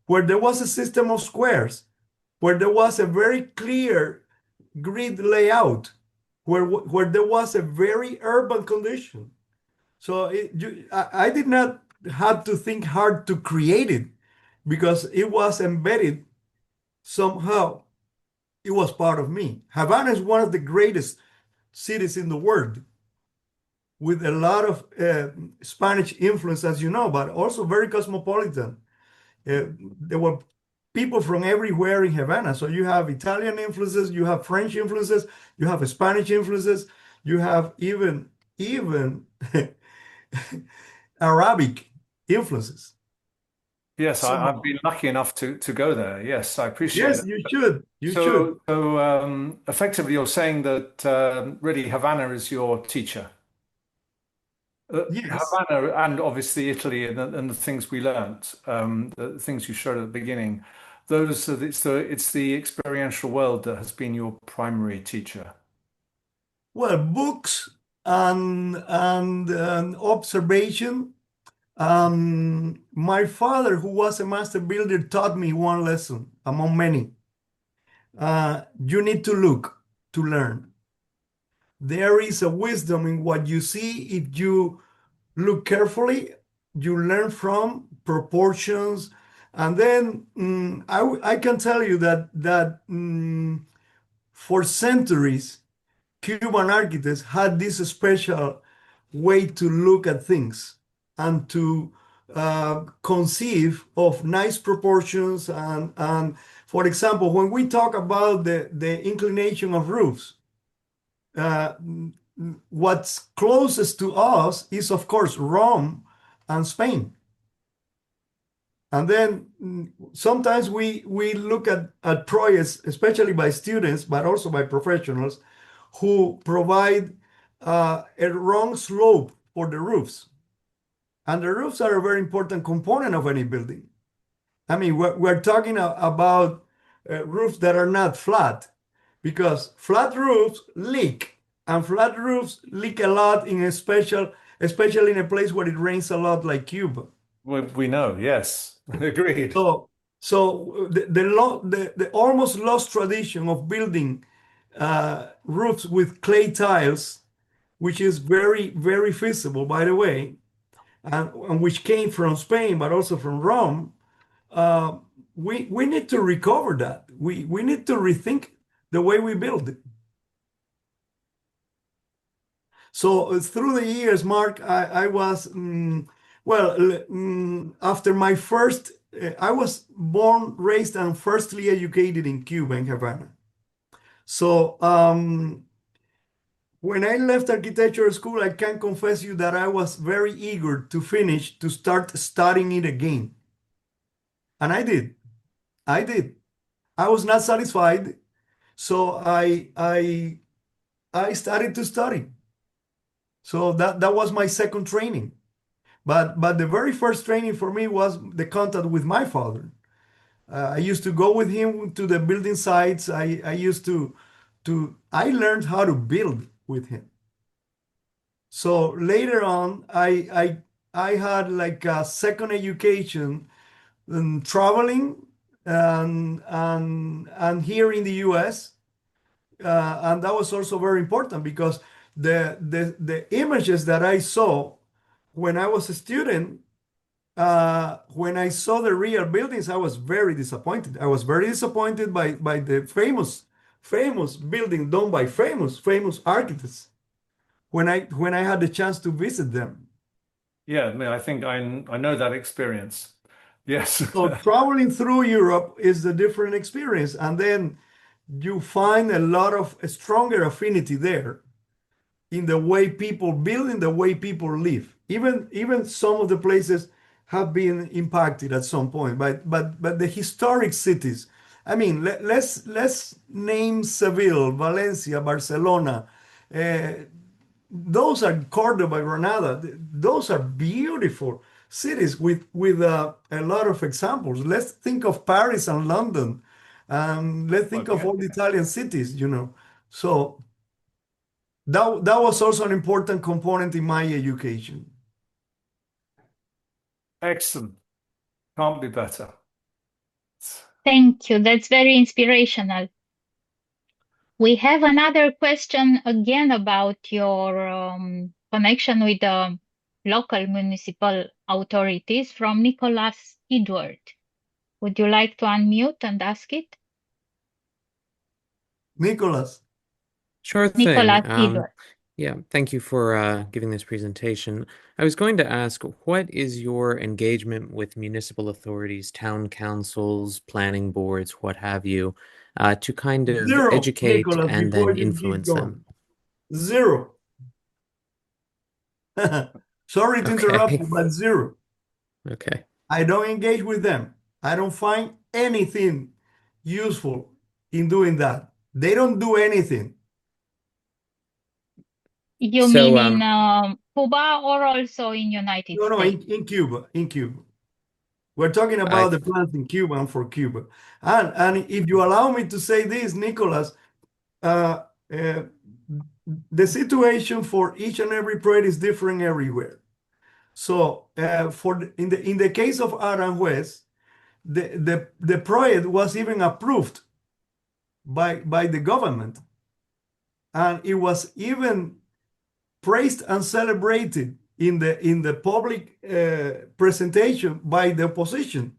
where there was a system of squares, where there was a very clear grid layout, where there was a very urban condition. So I did not have to think hard to create it because it was embedded somehow. It was part of me. Havana is one of the greatest cities in the world with a lot of Spanish influence, as you know, but also very cosmopolitan. There were people from everywhere in Havana. So you have Italian influences, you have French influences, you have Spanish influences, you have even Arabic influences. Yes, So- I've been lucky enough to go there. Yes, I appreciate Yes, it. you should. You should. So effectively, you're saying that really Havana is your teacher. Yes. Havana and obviously Italy and the things we learnt, the things you showed at the beginning, it's the experiential world that has been your primary teacher. Well, books and observation. My father, who was a master builder, taught me one lesson among many. You need to look to learn. There is a wisdom in what you see. If you look carefully, you learn from proportions. And then I can tell you that for centuries, Cuban architects had this special way to look at things and to conceive of nice proportions. And for example, when we talk about the inclination of roofs, what's closest to us is, of course, Rome and Spain. And then sometimes we look at projects, especially by students, but also by professionals, who provide a wrong slope for the roofs. And the roofs are a very important component of any building. I mean, we're talking about roofs that are not flat, because flat roofs leak, and flat roofs leak a lot especially in a place where it rains a lot like Cuba. We know, yes, agreed. So the almost lost tradition of building roofs with clay tiles, which is very, very feasible, by the way, and which came from Spain, but also from Rome. Uh, we need to recover that. We need to rethink the way we build it. So through the years, Mark, I was, after my first, I was born, raised, and firstly educated in Cuba, in Havana. So when I left architecture school, I can confess you that I was very eager to finish, to start studying it again. And I did. I did. I was not satisfied, so I started to study. So that was my second training. But the very first training for me was the contact with my father. I used to go with him to the building sites. I used to I learned how to build with him. So later on, I had like a second education traveling and here in the US. And that was also very important because the images that I saw when I was a student, when I saw the real buildings, I was very disappointed. I was very disappointed by the famous building done by famous architects when I had the chance to visit them. Yeah, I mean, I think I know that experience. Yes. So traveling through Europe is a different experience, and then you find a lot of a stronger affinity there in the way people build, in the way people live. Even some of the places have been impacted at some point, but the historic cities. I mean, let's name Seville, Valencia, Barcelona. Those are Cordoba, Granada. Those are beautiful cities with a lot of examples. Let's think of Paris and London. Let's think of all the Italian cities, you know. So that was also an important component in my education. Excellent. Can't be better. Thank you. That's very inspirational. We have another question again about your connection with the local municipal authorities from Nicholas Edward. Would you like to unmute and ask it? Nicholas. Sure thing. Nicholas Edward. Yeah, thank you for giving this presentation. I was going to ask, what is your engagement with municipal authorities, town councils, planning boards, what have you, to kind of Zero, educate Nicholas, and before then you keep influence going. them? Zero. Sorry to interrupt Okay. you, but zero. Okay. I don't engage with them. I don't find anything useful in doing that. They don't do anything. You So, mean in Cuba or also in United No, States? in Cuba, in Cuba. We're talking I about the plans in Cuba and for Cuba. And if you allow me to say this, Nicholas, uh, the situation for each and every project is different everywhere. So in the case of Aranjuez, the project was even approved by the government, and it was even praised and celebrated in the public presentation by the opposition.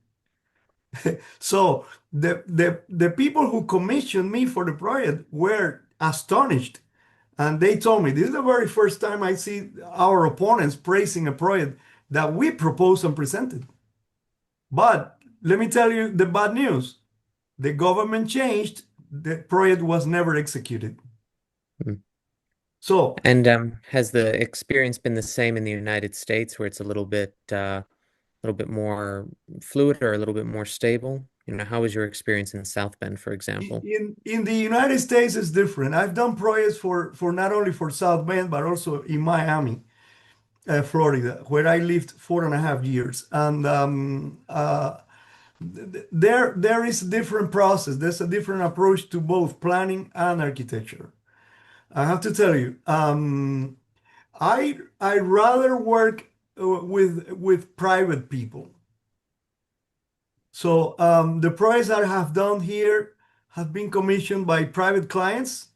So the people who commissioned me for the project were astonished, and they told me this is the very first time I see our opponents praising a project that we proposed and presented. But let me tell you the bad news. The government changed, the project was never executed. So, and has the experience been the same in the United States, where it's a little bit more fluid or a little bit more stable? You know, how was your experience in South Bend, for example? in the United States, it's different. I've done projects for not only for South Bend, but also in Miami, Florida, where I lived 4.5 years. And there is a different process. There's a different approach to both planning and architecture. I have to tell you, I rather work with private people. So the projects that I have done here have been commissioned by private clients,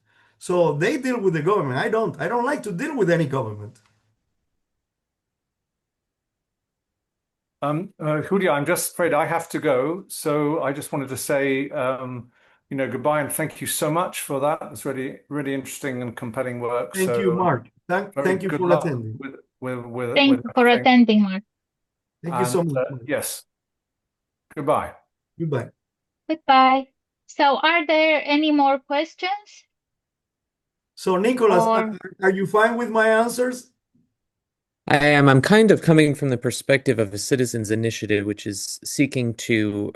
So they deal with the government. I don't. I don't like to deal with any government. Julio, I'm just afraid I have to go. So I just wanted to say, goodbye and thank you so much for that. It's really, really interesting and compelling work. Thank So you, Mark. very Thank you good for luck attending. Thank with you for everything. attending, Mark. Thank you so And much. yes, goodbye. Goodbye. Goodbye. So are there any more questions? So, Nicholas, Or are you fine with my answers? I am. I'm kind of coming from the perspective of a citizens' initiative, which is seeking to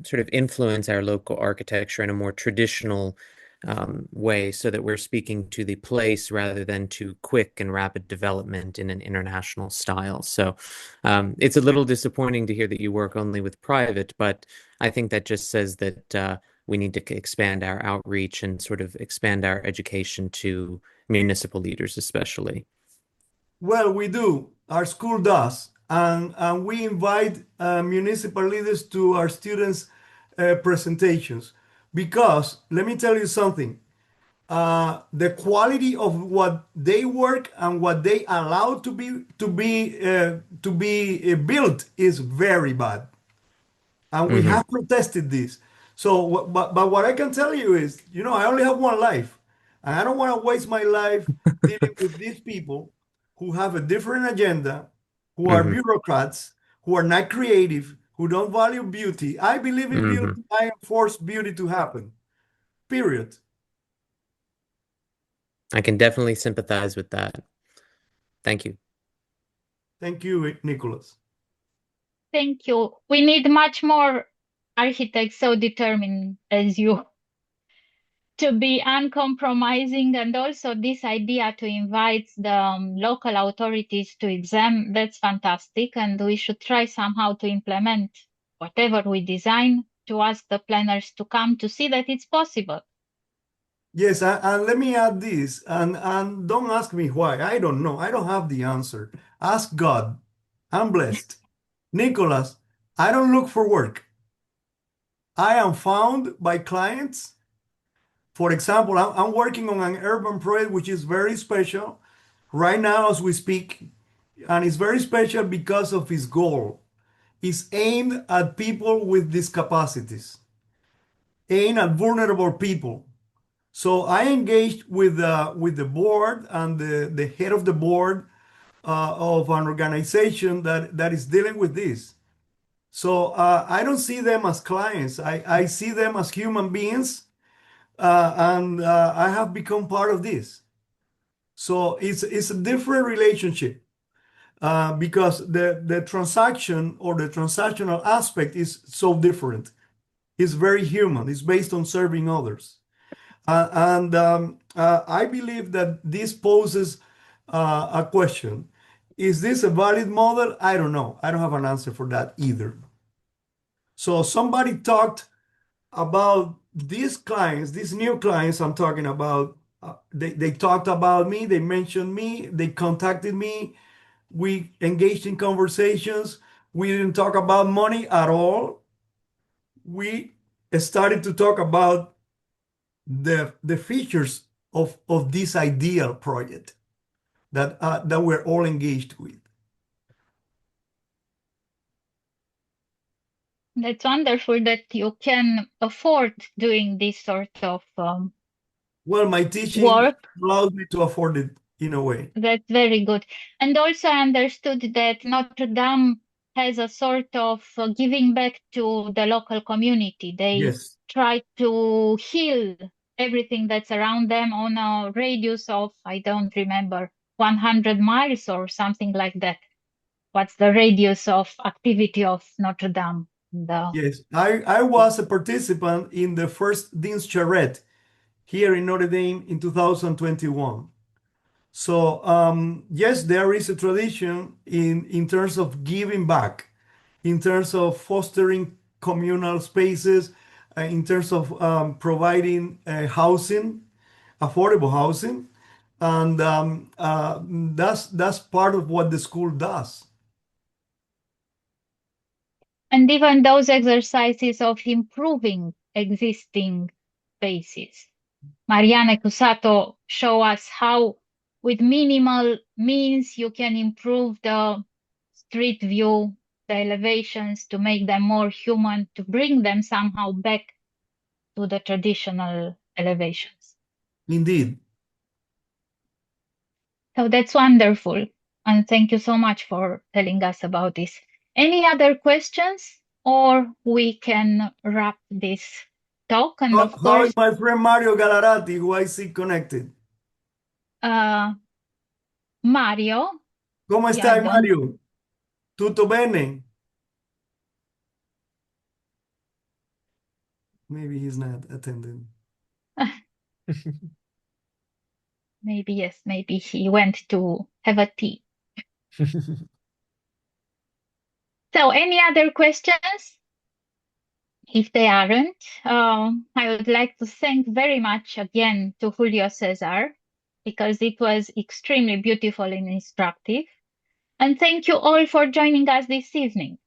sort of influence our local architecture in a more traditional way, so that we're speaking to the place rather than to quick and rapid development in an international style. So it's a little disappointing to hear that you work only with private, but I think that just says that we need to expand our outreach and sort of expand our education to municipal leaders, especially. Well, we do. Our school does. And we invite municipal leaders to our students' presentations. Because let me tell you something, the quality of what they work and what they allow to be built is very bad. And we Hmm. have protested this. So, but what I can tell you is, I only have one life, and I don't want to waste my life dealing with these people who have a different agenda, who are Hmm. bureaucrats, who are not creative, who don't value beauty. I believe in Hmm. beauty. I enforce beauty to happen. Period. I can definitely sympathize with that. Thank you. Thank you, Nicholas. thank you. We need much more architects so determined as you to be uncompromising, and also this idea to invite the local authorities to exam, that's fantastic, and we should try somehow to implement whatever we design to ask the planners to come to see that it's possible. Yes, and let me add this, and don't ask me why. I don't know. I don't have the answer. Ask God. I'm blessed. Nicholas, I don't look for work. I am found by clients. For example, I'm working on an urban project which is very special right now as we speak, and it's very special because of its goal. It's aimed at people with discapacities, aimed at vulnerable people. So I engaged with the board and the head of the board of an organization that is dealing with this. So I don't see them as clients. I see them as human beings, and I have become part of this. So it's a different relationship because the transaction or the transactional aspect is so different. It's very human. It's based on serving others. And I believe that this poses a question. Is this a valid model? I don't know. I don't have an answer for that either. So somebody talked about these clients, these new clients I'm talking about. They talked about me, they mentioned me, they contacted me. We engaged in conversations. We didn't talk about money at all. We started to talk about the features of this ideal project that we're all engaged with. That's wonderful that you can afford doing this sort of Well, my teaching work. allows me to afford it in a way. That's very good. And also I understood that Notre Dame has a sort of giving back to the local community. They Yes. try to heal everything that's around them on a radius of, I don't remember, 100 miles or something like that. What's the radius of activity of Notre Dame? Yes. I was a participant in the first Dean's Charrette here in Notre Dame in 2021. So yes, there is a tradition in terms of giving back, in terms of fostering communal spaces, in terms of providing housing, affordable housing, and that's part of what the school does. And even those exercises of improving existing spaces. Mariana Cusato show us how with minimal means you can improve the street view, the elevations to make them more human, to bring them somehow back to the traditional elevations. Indeed. So that's wonderful. And thank you so much for telling us about this. Any other questions? Or we can wrap this talk. And of How is course, my friend Mario Galarati, who I see connected? Mario, ¿Cómo yeah, I está, don't. Mario? Tutto bene? Maybe he's not attending. Maybe yes, maybe he went to have a tea. So any other questions? If they aren't, I would like to thank very much again to Julio Cesar because it was extremely beautiful and instructive. And thank you all for joining us this evening.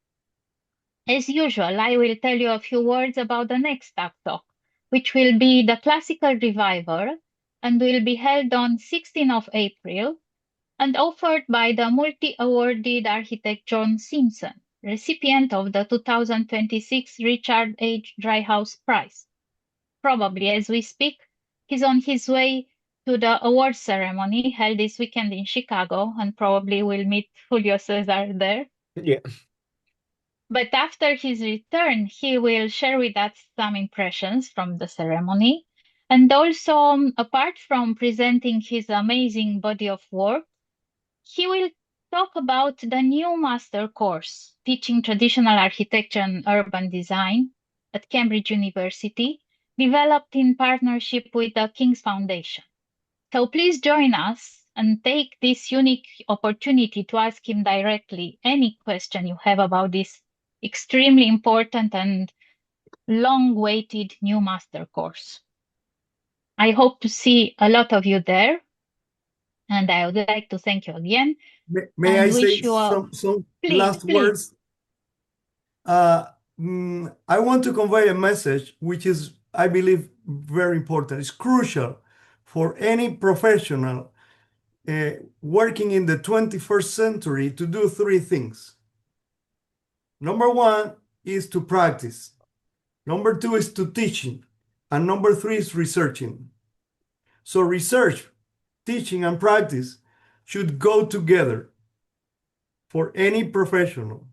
As usual, I will tell you a few words about the next TAC Talk, which will be the Classical Revival and will be held on 16th of April and offered by the multi-awarded architect John Simpson, recipient of the 2026 Richard H. Driehaus Prize. Probably as we speak, he's on his way to the award ceremony held this weekend in Chicago and probably will meet Julio Cesar there. Yeah. But after his return, he will share with us some impressions from the ceremony. And also, apart from presenting his amazing body of work, he will talk about the new master course teaching traditional architecture and urban design at Cambridge University, developed in partnership with the King's Foundation. So please join us and take this unique opportunity to ask him directly any question you have about this extremely important and long-awaited new master course. I hope to see a lot of you there. And I would like to thank you again. May I and say wish you a some please, last please. words? I want to convey a message which is, I believe, very important. It's crucial for any professional working in the 21st century to do three things. Number one is to practice. Number two is to teaching. And number three is researching. So research, teaching, and practice should go together for any professional.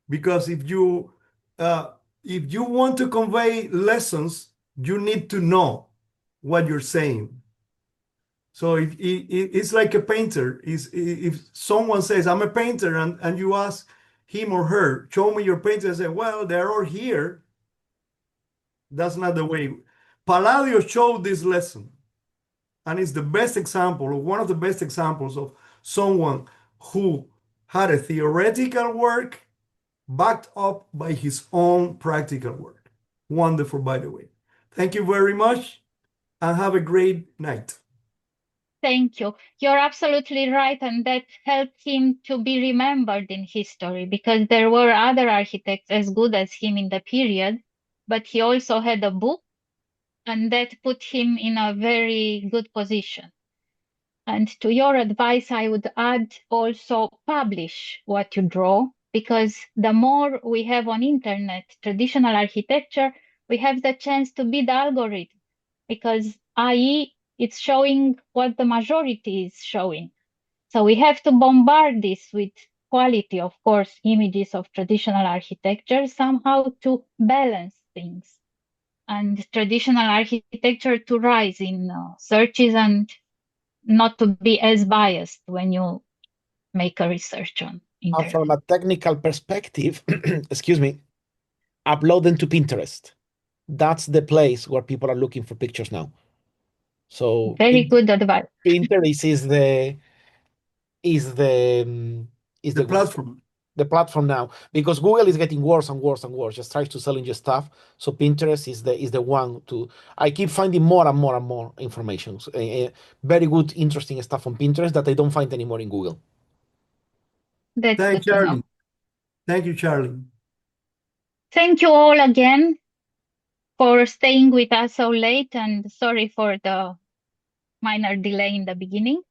Because if you want to convey lessons, you need to know what you're saying. So it's like a painter. If someone says, I'm a painter, and you ask him or her, show me your painting, and say, well, they're all here. That's not the way. Palladio showed this lesson. And it's the best example, or one of the best examples of someone who had a theoretical work backed up by his own practical work. Wonderful, by the way. Thank you very much and have a great night. Thank you. You're absolutely right, and that helped him to be remembered in history because there were other architects as good as him in the period, but he also had a book, and that put him in a very good position. And to your advice, I would add also publish what you draw, because the more we have on internet traditional architecture, we have the chance to beat the algorithm, because i.e. it's showing what the majority is showing. So we have to bombard this with quality, of course, images of traditional architecture somehow to balance things and traditional architecture to rise in searches and not to be as biased when you make a research on And internet. from a technical perspective, excuse me, upload them to Pinterest. That's the place where people are looking for pictures now. So Very good advice. Pinterest is The platform. the platform now, because Google is getting worse and worse and worse, just tries to selling you stuff. So Pinterest is the one to. I keep finding more and more and more information. Very good, interesting stuff on Pinterest that I don't find anymore in Google. That's Thank good to know. Charlie. Thank you, Charlie. Thank you all again. for staying with us so late, and sorry for the minor delay in the beginning.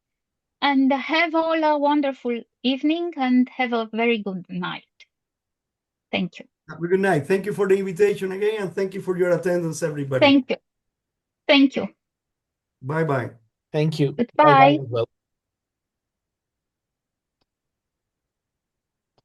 And have all a wonderful evening and have a very good night. Thank you. Have a good night. Thank you for the invitation again, and thank you for your attendance, everybody. Thank you. Thank you. Bye-bye. Thank you. Goodbye. Bye-bye as well.